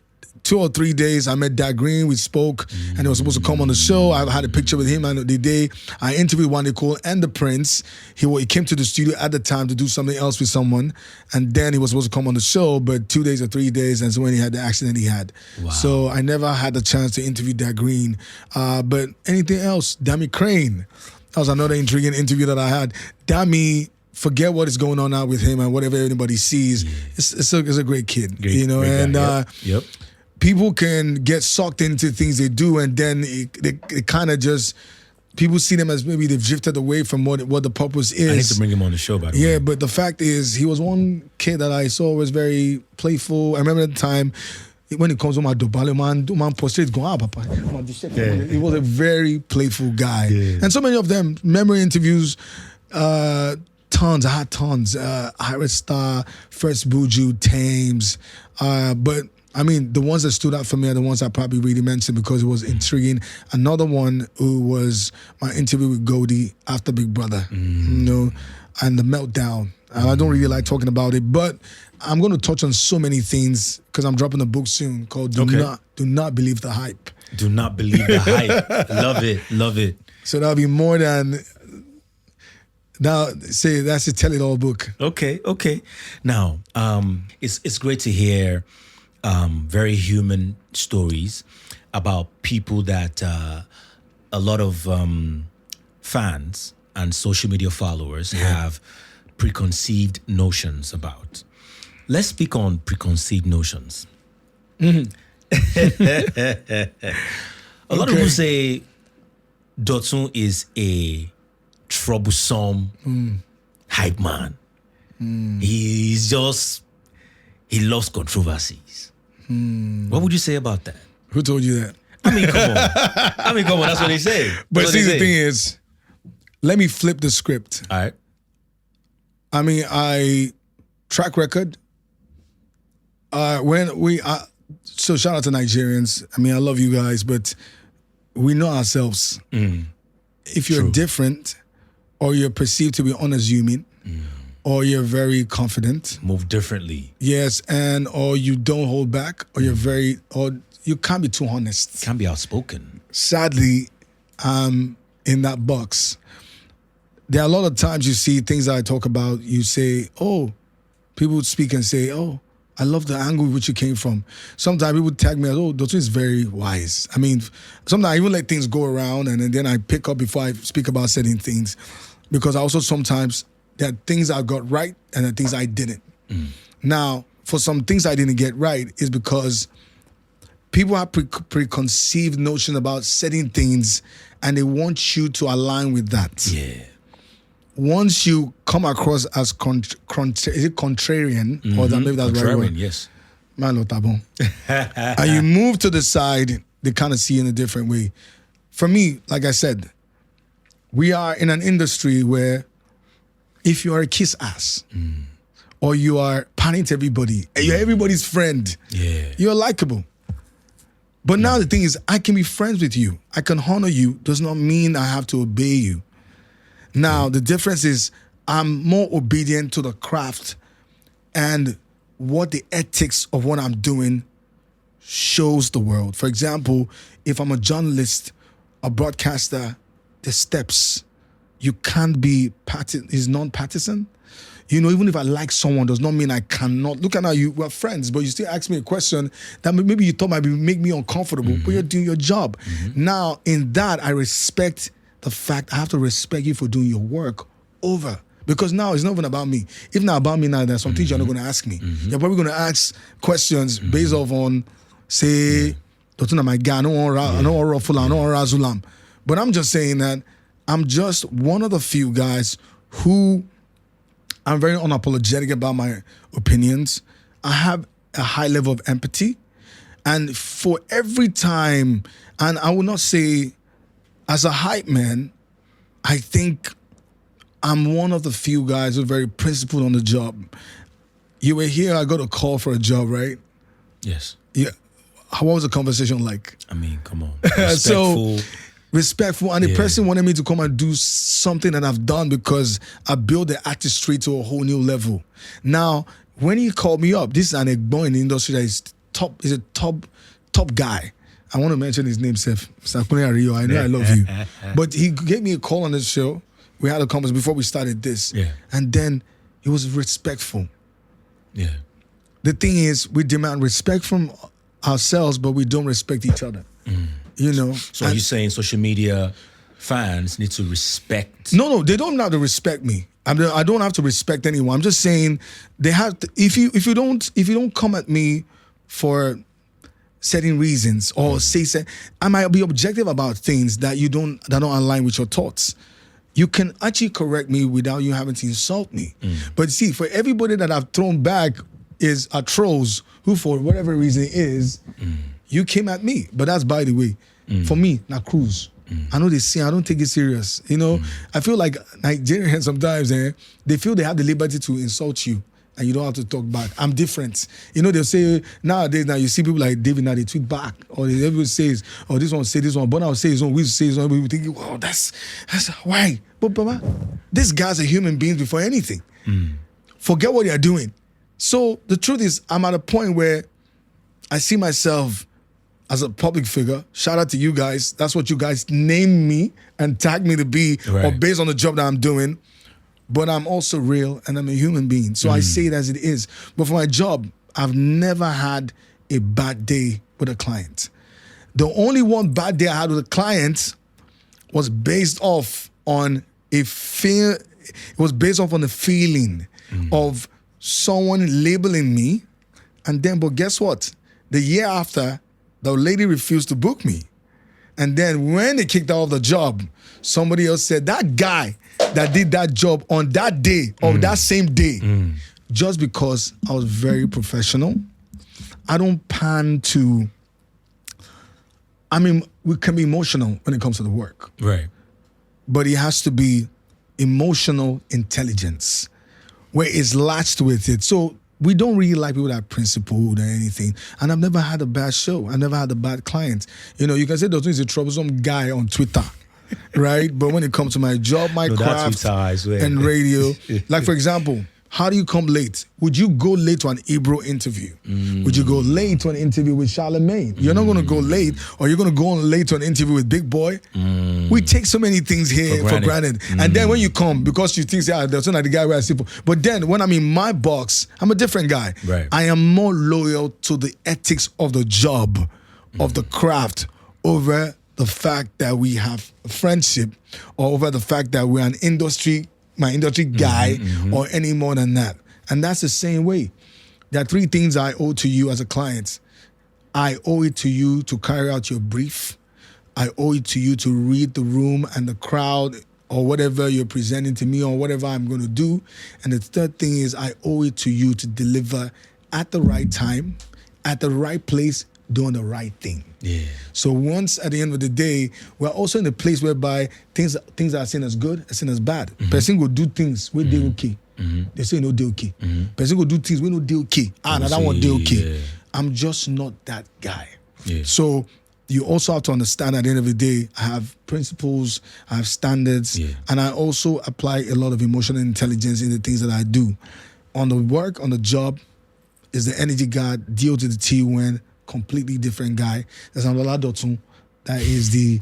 2 or 3 days, I met Dad Green. We spoke, and he was supposed to come on the show. I had a picture with him, and the day I interviewed Wande Cole and the Prince, he came to the studio at the time to do something else with someone, and then he was supposed to come on the show, but 2 days or 3 days, and so when he had the accident he had. Wow. So I never had the chance to interview Dad Green. But anything else, Dammy Crane. That was another intriguing interview that I had. Dammy, forget what is going on now with him and whatever anybody sees. Yeah. It's a great kid, great guy. Yep. People can get sucked into things they do, and then it kind of just, people see them as maybe they've drifted away from what the purpose is. I need to bring him on the show, by the way. Yeah, but the fact is, he was one kid that I saw was very playful. I remember at the time, when it comes to my dobale, man prostrate going, papa. He was a very playful guy. Yeah. And so many of them, memory interviews, tons. I had tons. Iris Star, First Buju, Thames. But I mean, the ones that stood out for me are the ones I probably really mentioned because it was intriguing. Another one who was my interview with Goldie after Big Brother, and the meltdown. I don't really like talking about it, but I'm going to touch on so many things because I'm dropping a book soon called Do Not Believe the Hype. Do not believe the hype. Love it. So that'll be more than... Now, say that's a tell-it-all book. Okay. Now, it's great to hear very human stories about people that a lot of fans and social media followers have preconceived notions about. Let's speak on preconceived notions. Mm-hmm. A lot of people say Dotun is a troublesome hype man. He loves controversies. What would you say about that? Who told you that? I mean, come on. That's what they say. But see, the thing is, let me flip the script. All right. I mean, track record. So shout out to Nigerians. I mean, I love you guys, but we know ourselves. If you're different, or you're perceived to be unassuming, or you're very confident, move differently. Yes, or you don't hold back, or or you can't be too honest. Can't be outspoken. Sadly, in that box. There are a lot of times you see things that I talk about, you say, people would speak and say, I love the angle which you came from. Sometimes people tag me as, Dotun is very wise. I mean, sometimes I even let things go around and then I pick up before I speak about certain things. Because I also sometimes, there are things I got right and there are things I didn't. Now, for some things I didn't get right is because people have preconceived notion about certain things and they want you to align with that. Yeah. Once you come across as is it contrarian? Or maybe that's contrarian, right word? Yes. And you move to the side, they kind of see you in a different way. For me, like I said, we are in an industry where if you are a kiss ass or you are panning to everybody and you're everybody's friend, you're likable. But now the thing is, I can be friends with you. I can honor you. Does not mean I have to obey you. Now, the difference is I'm more obedient to the craft and what the ethics of what I'm doing shows the world. For example, if I'm a journalist, a broadcaster, the steps, you can't be is non-partisan. You know, even if I like someone, does not mean I cannot. Look at how we're friends, but you still ask me a question that maybe you thought might make me uncomfortable, but you're doing your job. Now, in that, I respect the fact I have to respect you for doing your work over. Because now it's not even about me. If not about me now, there's some things you're not going to ask me. You're probably going to ask questions based off on, say, Dotun, my guy, I don't want Rafula, I don't want Razulam. But I'm just saying that I'm just one of the few guys who I'm very unapologetic about my opinions. I have a high level of empathy. And for every time, and I will not say, as a hype man, I think I'm one of the few guys who are very principled on the job. You were here, I got a call for a job, right? Yes. Yeah. What was the conversation like? I mean, come on. Respectful. And the person wanted me to come and do something that I've done because I built the artistry to a whole new level. Now, when he called me up, this is an Egbo in the industry that is a top top guy. I want to mention his name, Seth Sakune Rio. I know I love you. But he gave me a call on the show. We had a conversation before we started this. Yeah. And then he was respectful. Yeah. The thing is, we demand respect from ourselves, but we don't respect each other. You know? So are you saying social media fans need to respect? No, they don't have to respect me. I don't have to respect anyone. I'm just saying they have to, if you don't come at me for certain reasons or say I might be objective about things that don't align with your thoughts. You can actually correct me without you having to insult me. But see, for everybody that I've thrown back are trolls who, for whatever reason you came at me. But that's by the way. For me, na cruise. I know I don't take it serious. You know, I feel like Nigerians sometimes, they feel they have the liberty to insult you and you don't have to talk back. I'm different. You know, they'll say, nowadays, now you see people like David, now they tweet back. Or everyone says, oh, this one say this one, but I'll say his own, we say his own. We think, wow, that's why. But Baba, these guys are human beings before anything. Forget what you're doing. So the truth is, I'm at a point where I see myself as a public figure. Shout out to you guys. That's what you guys named me and tagged me to be, or based on the job that I'm doing. But I'm also real and I'm a human being. So I say it as it is. But for my job, I've never had a bad day with a client. The only one bad day I had with a client was based off on a fear. It was based off on the feeling of someone labeling me. And then, but guess what? The year after, the lady refused to book me. And then when they kicked her off the job, somebody else said, that guy that did that job on that day or that same day, just because I was very professional. I don't pan to, we can be emotional when it comes to the work. Right. But it has to be emotional intelligence where it's latched with it. So we don't really like people that are principled or anything. And I've never had a bad show. I've never had a bad client. You know, you can say Dotun is a troublesome guy on Twitter, right? But when it comes to my job, my craft, and radio, like for example, how do you come late? Would you go late to an Ebro interview? Would you go late to an interview with Charlemagne? You're not going to go late, or you're going to go on late to an interview with Big Boy. We take so many things here for granted. And then when you come, because you think, there's not the guy where I see. But then when I'm in my box, I'm a different guy. Right. I am more loyal to the ethics of the job, of the craft, over the fact that we have a friendship, or over the fact that we're my industry guy, or any more than that. And that's the same way. There are three things I owe to you as a client. I owe it to you to carry out your brief. I owe it to you to read the room and the crowd, or whatever you're presenting to me, or whatever I'm going to do. And the third thing is I owe it to you to deliver at the right time, at the right place, doing the right thing. Yeah. So once at the end of the day, we're also in a place whereby things are seen as good, are seen as bad. Person go do things where they okay. They say no, they okay. Person go do things where no, they okay. I don't want they okay. Yeah. I'm just not that guy. Yeah. So you also have to understand at the end of the day, I have principles, I have standards, and I also apply a lot of emotional intelligence in the things that I do. On the work, on the job, is the energy guy, deal to the T when completely different guy. There's another Dotun that is the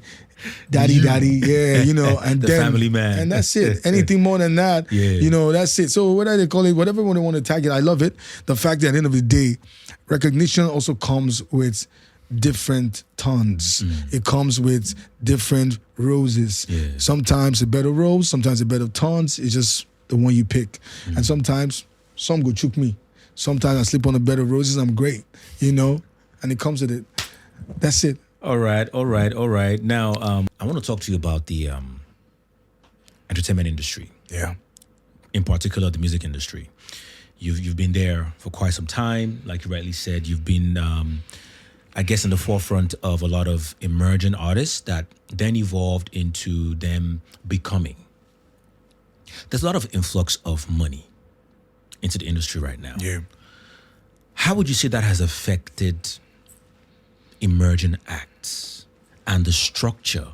daddy, you know, and the then family man, and that's it. Anything more than that, you know, that's it. So whatever they call it, whatever they want to tag it, I love it. The fact that at the end of the day, recognition also comes with different tons. It comes with different roses. Sometimes a better rose, sometimes a better tons. It's just the one you pick, and sometimes some go choke me. Sometimes I sleep on a bed of roses. I'm great, you know. And it comes with it. That's it. All right. Now, I want to talk to you about the entertainment industry. Yeah. In particular, the music industry. You've been there for quite some time. Like you rightly said, you've been, I guess, in the forefront of a lot of emerging artists that then evolved into them becoming. There's a lot of influx of money into the industry right now. Yeah. How would you say that has affected emerging acts and the structure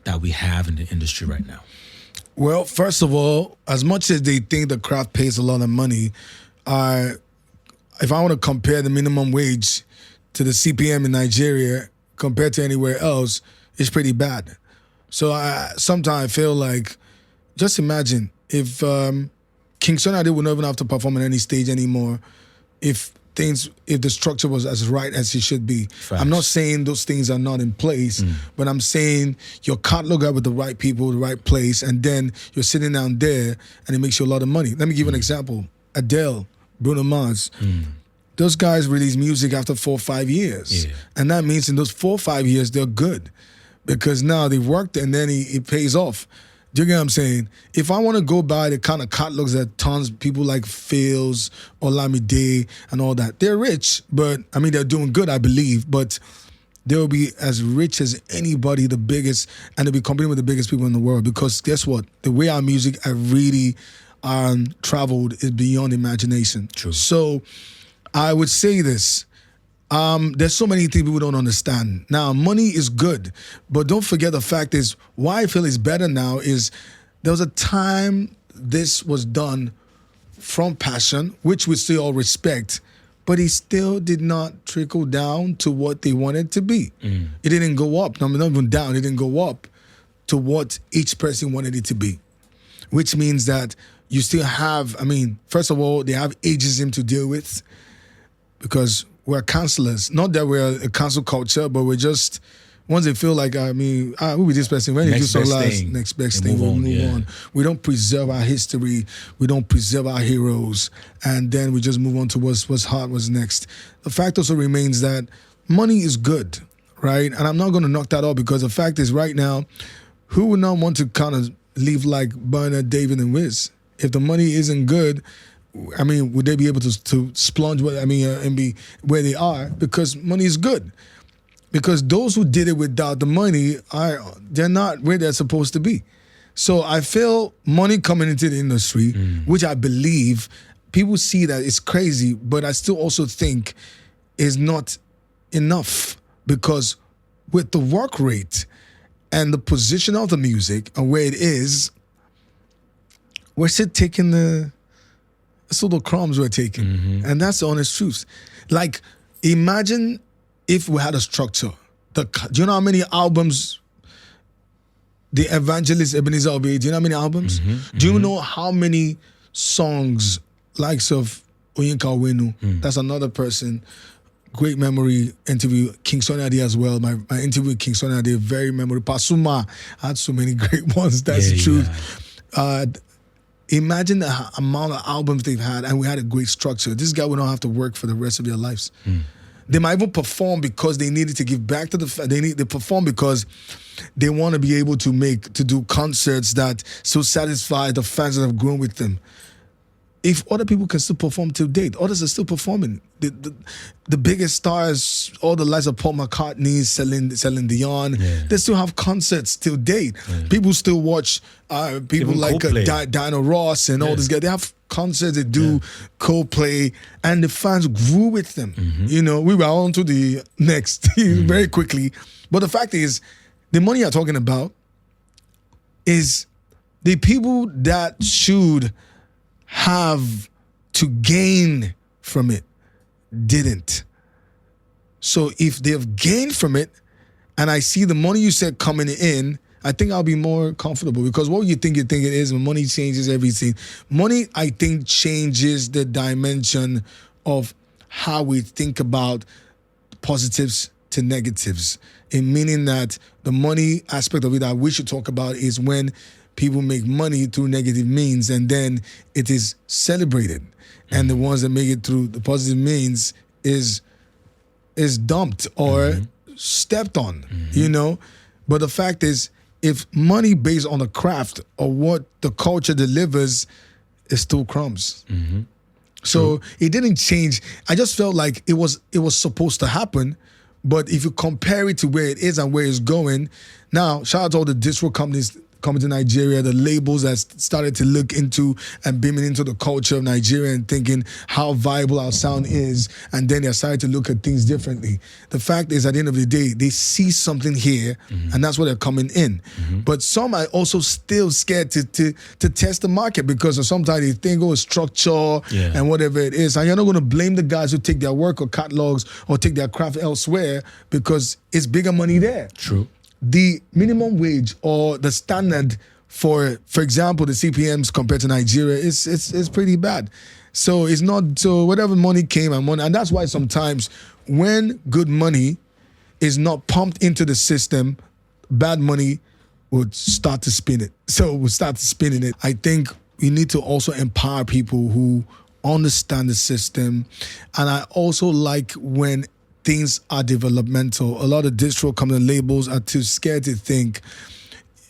that we have in the industry right now? Well, first of all, as much as they think the craft pays a lot of money, if I want to compare the minimum wage to the CPM in Nigeria compared to anywhere else is pretty bad. So sometimes I feel like, just imagine if King Sunny Ade would not even have to perform on any stage anymore if the structure was as right as it should be. Facts. I'm not saying those things are not in place, but I'm saying your catalog out with the right people, the right place, and then you're sitting down there and it makes you a lot of money. Let me give you an example. Adele, Bruno Mars, those guys release music after 4 or 5 years. Yeah. And that means in those 4 or 5 years, they're good because now they've worked and then it pays off. Do you get what I'm saying? If I want to go by the kind of catalogs that tons of people like Phils, Olamide, and all that, they're rich, but I mean, they're doing good, I believe, but they'll be as rich as anybody, the biggest, and they'll be competing with the biggest people in the world because guess what? The way our music really traveled is beyond imagination. True. So I would say this. There's so many things people don't understand. Now, money is good, but don't forget the fact is why I feel it's better now is there was a time this was done from passion, which we still all respect, but it still did not trickle down to what they wanted to be. It didn't go up. Not even down. It didn't go up to what each person wanted it to be, which means that you still have, first of all, they have ageism to deal with because we're counselors. Not that we're a cancel culture, but we're just, once they feel like, we'll be this person. When they do so last, next best thing, we'll move on. We don't preserve our history. We don't preserve our heroes. And then we just move on to what's hot, what's next. The fact also remains that money is good, right? And I'm not going to knock that off because the fact is right now, who would not want to kind of live like Bernard, David, and Wiz? If the money isn't good, would they be able to splurge and be where they are? Because money is good. Because those who did it without the money they're not where they're supposed to be. So I feel money coming into the industry, which I believe people see that it's crazy, but I still also think is not enough because with the work rate and the position of the music and where it is, we're still taking the little crumbs we're taking. And that's the honest truth. Like, imagine if we had a structure. Do you know how many albums the evangelist Ebenezer Obey, do you know how many albums? Do you know how many songs likes of Oyinka Owenu? That's another person. Great memory interview. King Sunny Ade as well. My interview with King Sunny Ade, very memorable. Pasuma, I had so many great ones. That's the truth. Imagine the amount of albums they've had, and we had a great structure. This guy would not have to work for the rest of their lives. They might even perform because they needed to give back to they perform because they want to be able to do concerts that so satisfy the fans that have grown with them. If other people can still perform till date, others are still performing. The biggest stars, all the likes of Paul McCartney, Celine Dion, they still have concerts till date. People still watch people Even like Diana Ross and all this guys. They have concerts, they do Coldplay, and the fans grew with them. We were on to the next very quickly. But the fact is, the money you're talking about is the people that should have to gain from it didn't. So if they've gained from it and I see the money you said coming in, I think I'll be more comfortable because what you think it is, money changes everything. Money, I think, changes the dimension of how we think about positives to negatives. In meaning that the money aspect of it that we should talk about is when people make money through negative means and then it is celebrated. And the ones that make it through the positive means is dumped or stepped on, But the fact is, if money based on the craft or what the culture delivers is still crumbs. So it didn't change. I just felt like it was supposed to happen. But if you compare it to where it is and where it's going, now, shout out to all the distro companies coming to Nigeria, the labels that started to look into and beaming into the culture of Nigeria and thinking how viable our sound is, and then they started to look at things differently. The fact is, at the end of the day, they see something here, and that's why they're coming in. But some are also still scared to test the market because sometimes they think, oh, structure and whatever it is. And you're not going to blame the guys who take their work or catalogs or take their craft elsewhere because it's bigger money there. True. The minimum wage or the standard for example, the CPMs compared to Nigeria is pretty bad. So it's not, so whatever money came and that's why sometimes when good money is not pumped into the system, bad money would start to spin it. So we'll start spinning it. I think we need to also empower people who understand the system. And I also like when things are developmental. A lot of distro company labels are too scared to think.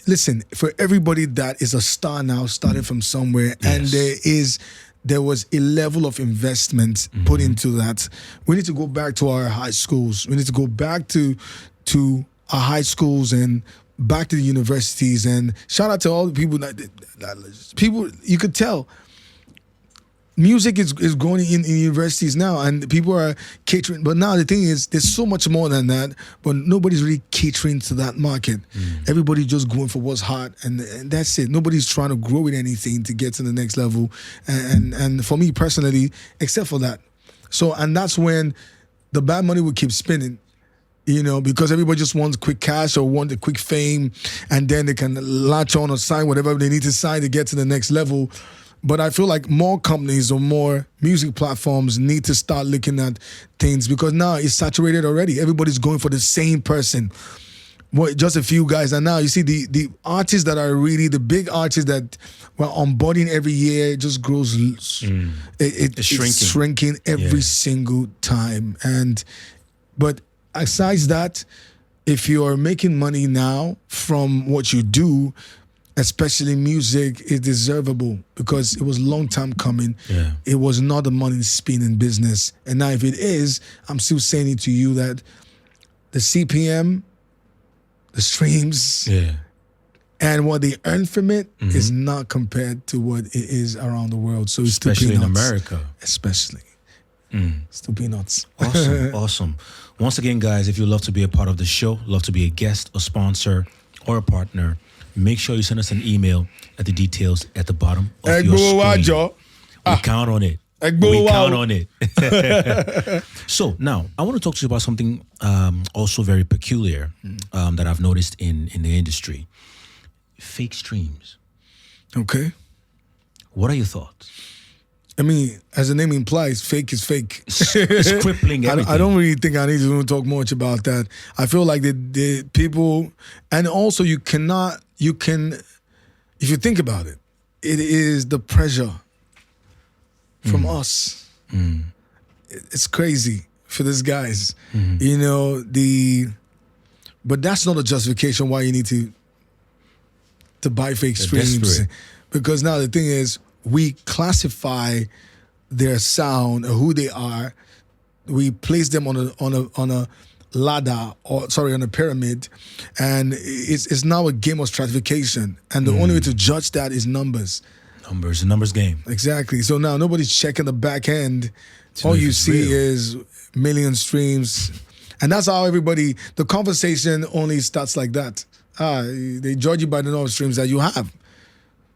Listen, for everybody that is a star now, started from somewhere, and there was a level of investment put into that. We need to go back to our high schools. We need to go back to our high schools and back to the universities. And shout out to all the people people you could tell. Music is growing in universities now, and people are catering. But now the thing is, there's so much more than that, but nobody's really catering to that market. Everybody's just going for what's hot, and that's it. Nobody's trying to grow in anything to get to the next level. And for me personally, except for that. So, and that's when the bad money will keep spinning. You know, because everybody just wants quick cash or want a quick fame, and then they can latch on or sign whatever they need to sign to get to the next level. But I feel like more companies or more music platforms need to start looking at things because now it's saturated already. Everybody's going for the same person. Just a few guys. And now you see the artists that are really the big artists that we're onboarding every year, it just grows. It's shrinking every single time. But aside that, if you are making money now from what you do, especially music, is deservable because it was a long time coming. Yeah. It was not a money spinning business. And now if it is, I'm still saying it to you that the CPM, the streams, and what they earn from it is not compared to what it is around the world. So it's especially still in peanuts. America. Especially. Still peanuts. Awesome. Once again, guys, if you'd love to be a part of the show, love to be a guest, a sponsor, or a partner, make sure you send us an email at the details at the bottom of your screen. We count on it. We count on it. So now, I want to talk to you about something also very peculiar that I've noticed in the industry. Fake streams. Okay. What are your thoughts? I mean, as the name implies, fake is fake. It's crippling everything. I don't really think I need to talk much about that. I feel like the people, and also if you think about it, it is the pressure from us. It's crazy for these guys. You know, but that's not a justification why you need to buy fake streams. Desperate. Because now the thing is, we classify their sound or who they are. We place them on a ladder on a pyramid, and it's now a game of stratification. And the only way to judge that is numbers. Numbers game. Exactly. So now nobody's checking the back end. All you see is million streams, and that's how the conversation only starts like that. They judge you by the number of streams that you have.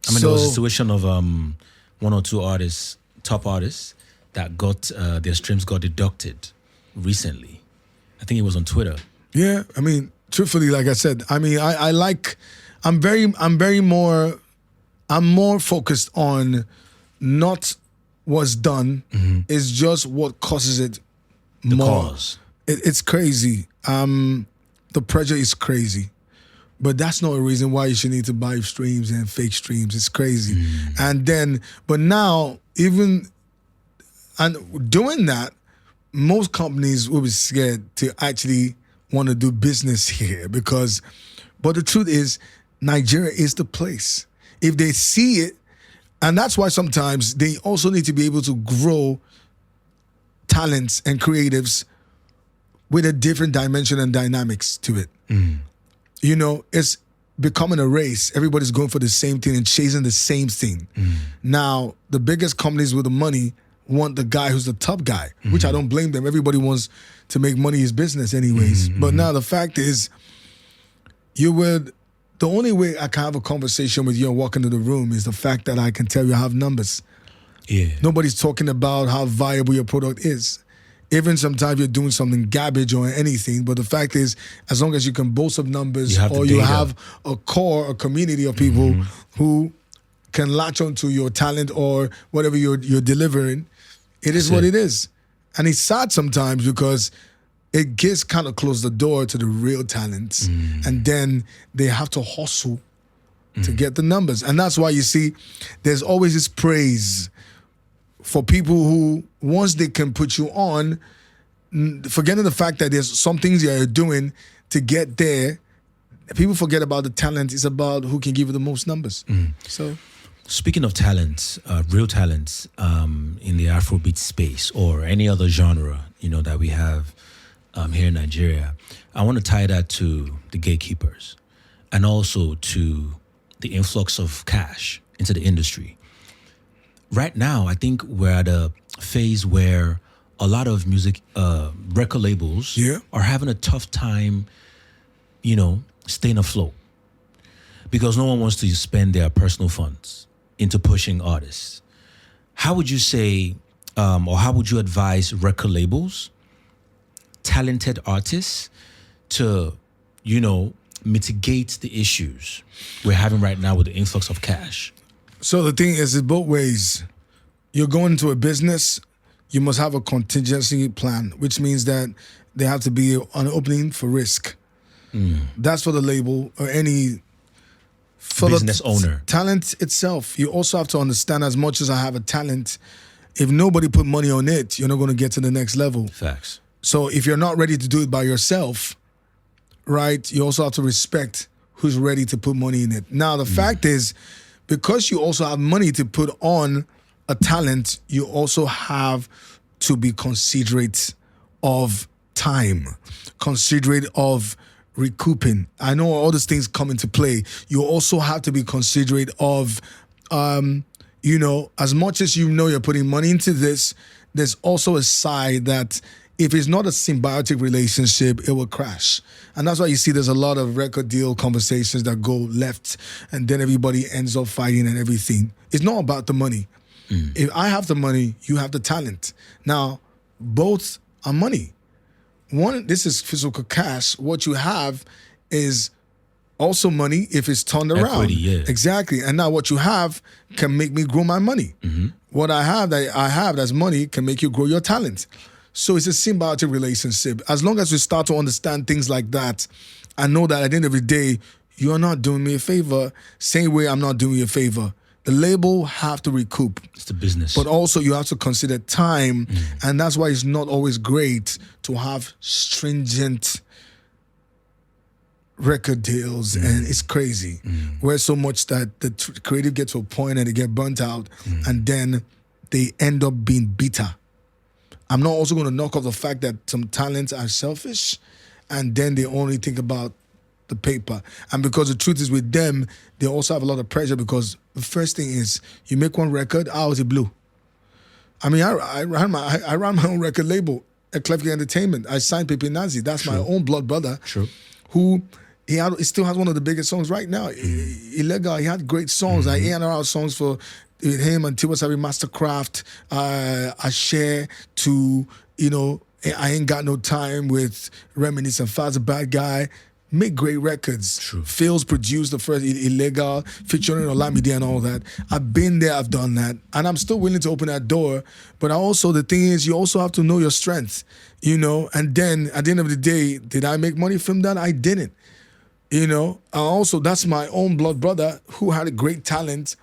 I mean, there was a situation of one or two artists, top artists, that got their streams got deducted recently. I think it was on Twitter. Yeah, I mean, truthfully, like I said, I mean, I'm more focused on not what's done. It's just what causes it more. It's crazy. The pressure is crazy. But that's not a reason why you should need to buy streams and fake streams. It's crazy. But now, even and doing that, most companies will be scared to actually want to do business here but the truth is, Nigeria is the place. If they see it, and that's why sometimes they also need to be able to grow talents and creatives with a different dimension and dynamics to it. You know, becoming a race. Everybody's going for the same thing and chasing the same thing. Now, the biggest companies with the money want the guy who's the top guy, which I don't blame them. Everybody wants to make money is business anyways. But now the fact is, the only way I can have a conversation with you and walk into the room is the fact that I can tell you I have numbers. Yeah. Nobody's talking about how viable your product is. Even sometimes you're doing something garbage or anything, but the fact is, as long as you can boast of numbers, you have a core, a community of people who can latch onto your talent or whatever you're delivering, it is what it is. And it's sad sometimes because it gets kind of close the door to the real talents, and then they have to hustle to get the numbers. And that's why you see there's always this praise for people who, once they can put you on, forgetting the fact that there's some things you're doing to get there, people forget about the talent. It's about who can give you the most numbers. So, speaking of talents, real talents in the Afrobeat space or any other genre, that we have here in Nigeria, I want to tie that to the gatekeepers and also to the influx of cash into the industry. Right now, I think we're at a phase where a lot of music record labels are having a tough time, staying afloat because no one wants to spend their personal funds into pushing artists. How would you say, or how would you advise record labels, talented artists to, mitigate the issues we're having right now with the influx of cash? So the thing is, it's both ways. You're going into a business, you must have a contingency plan, which means that there have to be an opening for risk. That's for the label or any business owner. Talent itself. You also have to understand, as much as I have a talent, if nobody put money on it, you're not going to get to the next level. Facts. So if you're not ready to do it by yourself, right, you also have to respect who's ready to put money in it. Now, the fact is, because you also have money to put on a talent, you also have to be considerate of time, considerate of recouping. I know all these things come into play. You also have to be considerate of, as much as you're putting money into this, there's also a side that if it's not a symbiotic relationship, it will crash. And that's why you see there's a lot of record deal conversations that go left and then everybody ends up fighting and everything. It's not about the money. If I have the money, you have the talent. Now, both are money. One, this is physical cash. What you have is also money if it's turned around. Equity, yeah. Exactly. And now what you have can make me grow my money. What I have that's money can make you grow your talent. So it's a symbiotic relationship. As long as we start to understand things like that, I know that at the end of the day, you're not doing me a favor, same way I'm not doing you a favor. The label have to recoup. It's the business. But also you have to consider time, and that's why it's not always great to have stringent record deals, and it's crazy. Where so much that the creative get to a point and they get burnt out, and then they end up being bitter. I'm not also going to knock off the fact that some talents are selfish and then they only think about the paper. And because the truth is with them, they also have a lot of pressure because the first thing is you make one record, how is it blue? I mean, I ran my own record label, Eclectic Entertainment. I signed Pepe Nazi. That's my own blood brother. Who he still has one of the biggest songs right now. Illegal. He had great songs. I A&R songs for him and Tiwa Savvy Mastercraft. I share to, I Ain't Got No Time with Reminisce and Faz a Bad Guy. Make great records. Phil's produced the first Illegal, featuring Olamide and all that. I've been there, I've done that. And I'm still willing to open that door. But the thing is, you also have to know your strength, And then, at the end of the day, did I make money from that? I didn't. Also, that's my own blood brother who had a great talent,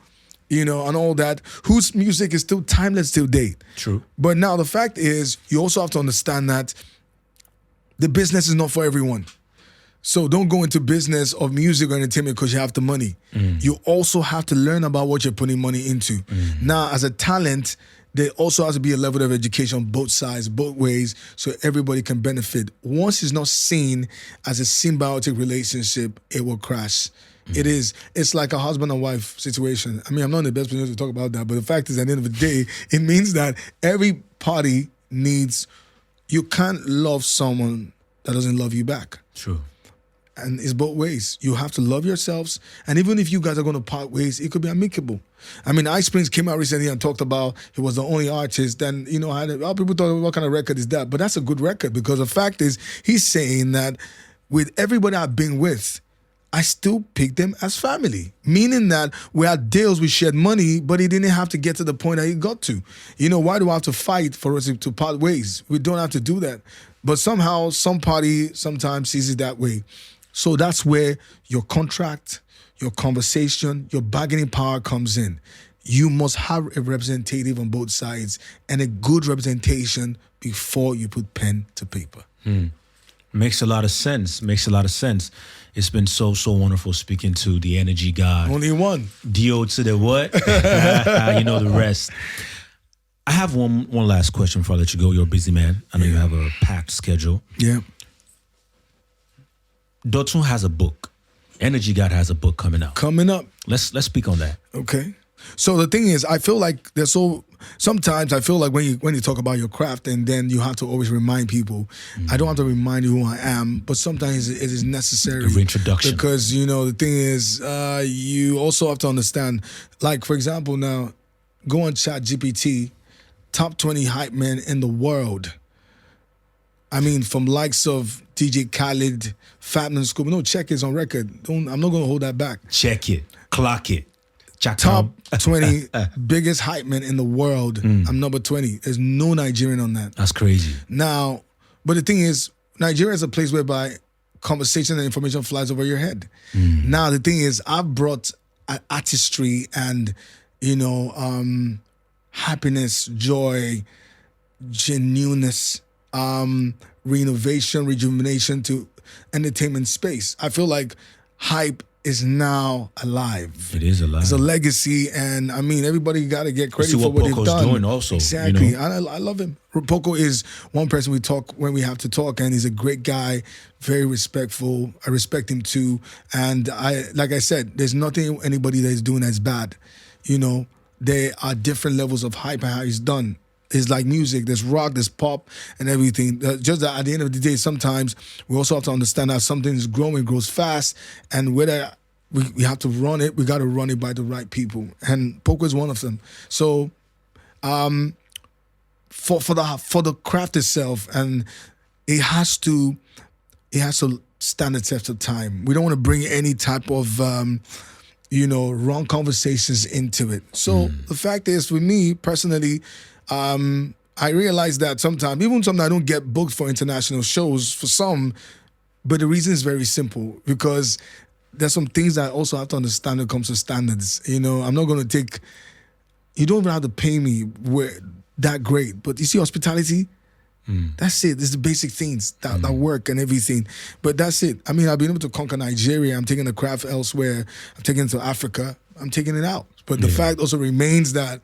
and all that, whose music is still timeless till date. True. But now the fact is, you also have to understand that the business is not for everyone. So don't go into business of music or entertainment because you have the money. You also have to learn about what you're putting money into. Now, as a talent, there also has to be a level of education on both sides, both ways, so everybody can benefit. Once it's not seen as a symbiotic relationship, it will crash. It is. It's like a husband and wife situation. I mean, I'm not in the best position to talk about that, but the fact is, at the end of the day, it means that every party needs. You can't love someone that doesn't love you back. True. And it's both ways. You have to love yourselves. And even if you guys are going to part ways, it could be amicable. I mean, Ice Prince came out recently and talked about he was the only artist. Then, a lot of people thought, what kind of record is that? But that's a good record because the fact is, he's saying that with everybody I've been with, I still pick them as family. Meaning that we had deals, we shared money, but he didn't have to get to the point that he got to. Why do I have to fight for us to part ways? We don't have to do that. But somehow, some party sometimes sees it that way. So that's where your contract, your conversation, your bargaining power comes in. You must have a representative on both sides and a good representation before you put pen to paper. Makes a lot of sense. It's been so wonderful speaking to the energy god. Only one. D.O. to the what? You know the rest. I have one last question before I let you go. You're a busy man. I know you have a packed schedule. Yeah. Dotun has a book. Energy God has a book coming out. Let's speak on that. Okay. So the thing is, I feel like sometimes I feel like when you talk about your craft and then you have to always remind people, I don't have to remind you who I am, but sometimes it is necessary. A reintroduction. Because, the thing is, you also have to understand, like, for example, now, go on ChatGPT, top 20 hype men in the world. I mean, from likes of DJ Khaled, Fatman Scoop. No, check it on record. I'm not going to hold that back. Check it. Clock it. Top 20 biggest hype men in the world. I'm number 20. There's no Nigerian on that. That's crazy. Now, but the thing is, Nigeria is a place whereby conversation and information flies over your head. Now, the thing is, I've brought artistry and, happiness, joy, genuineness, renovation, rejuvenation to entertainment space. I feel like hype is now alive. It is alive. It's a legacy, and I mean, everybody got to get credit for what they've Poco's done. doing also. Exactly. I love him. Poco is one person we talk when we have to talk, and he's a great guy, very respectful. I respect him too. And like I said, there's nothing anybody that is doing that's bad. There are different levels of hype and how he's done. It's like music. There's rock, there's pop, and everything. Just that at the end of the day, sometimes we also have to understand that something is growing, grows fast, and whether we have to run it, we got to run it by the right people. And Poco is one of them. So, for the craft itself, and it has to stand the test of time. We don't want to bring any type of wrong conversations into it. So the fact is, for me personally, I realize that sometimes I don't get booked for international shows for some, but the reason is very simple because there's some things that I also have to understand when it comes to standards. I'm not going to take, you don't even have to pay me that great, but you see hospitality, that's it. It's the basic things that work and everything, but that's it. I mean, I've been able to conquer Nigeria. I'm taking the craft elsewhere. I'm taking it to Africa. I'm taking it out. But the fact also remains that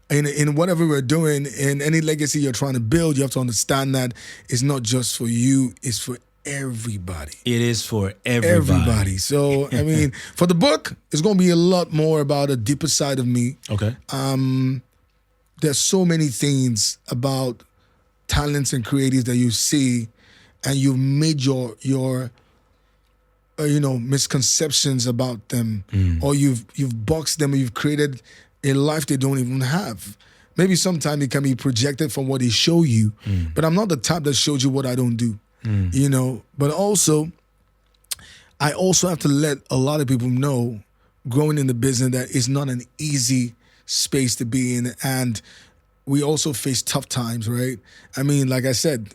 in whatever we're doing, in any legacy you're trying to build, you have to understand that it's not just for you, it's for everybody. It is for everybody. So, I mean, for the book, it's going to be a lot more about a deeper side of me. Okay. There's so many things about talents and creatives that you see, and you've made your misconceptions about them, or you've boxed them, or you've created a life they don't even have. Maybe sometimes it can be projected from what they show you, but I'm not the type that shows you what I don't do, But also, I also have to let a lot of people know, growing in the business, that it's not an easy space to be in, and we also face tough times, right? I mean, like I said,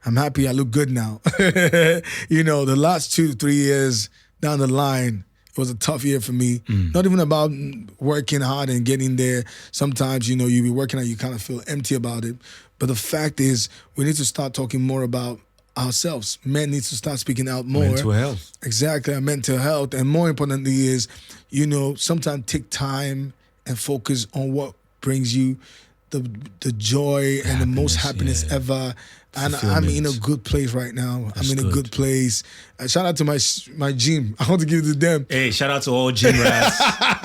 I'm happy I look good now. The last 2 to 3 years down the line, it was a tough year for me. Not even about working hard and getting there. Sometimes, you be working and you kind of feel empty about it. But the fact is, we need to start talking more about ourselves. Men need to start speaking out more. Mental health. Exactly, and mental health. And more importantly is, sometimes take time and focus on what brings you the joy and the most happiness ever. And I'm in a good place right now. I'm in a good place. Shout out to my gym. I want to give it to them. Hey, shout out to all gym rats,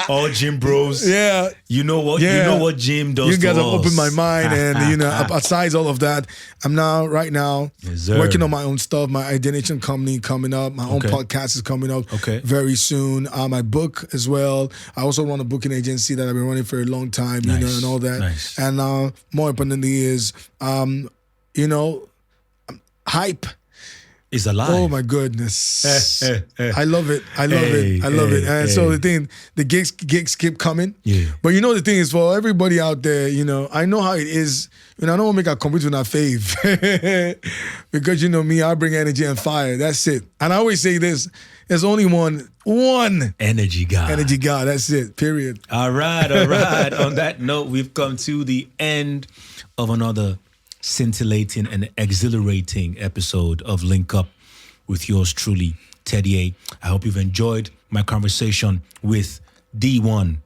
all gym bros. Yeah. You know what? Yeah. You know what gym does. You guys to have us. opened my mind, and besides all of that, I'm now right now working on my own stuff. My identity company coming up. My own podcast is coming up very soon. My book as well. I also run a booking agency that I've been running for a long time. Nice. And all that. Nice. And more importantly is hype is alive. Oh my goodness. I love it. I love it. And so the gigs keep coming. Yeah. But the thing is, for everybody out there, I know how it is. I don't want to make a compete with our fave. Because me, I bring energy and fire. That's it. And I always say this, there's only one energy God. Energy God. That's it. Period. All right. On that note, we've come to the end of another scintillating and exhilarating episode of Link Up with yours truly, Teddy A. I hope you've enjoyed my conversation with the one,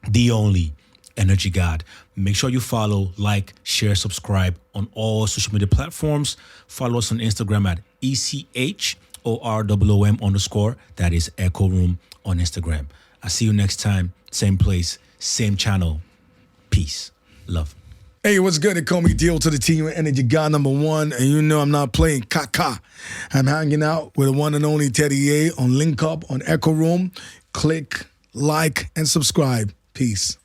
the only Energy God. Make sure you follow, like, share, subscribe on all social media platforms. Follow us on Instagram at ECHOROOM_. That is Echooroom on Instagram. I'll see you next time. Same place, same channel. Peace. Love. Hey, what's good? They call me Deal to the Team, Energy God #1. And I'm not playing caca. I'm hanging out with the one and only Teddy A on Link Up on Echooroom. Click, like, and subscribe. Peace.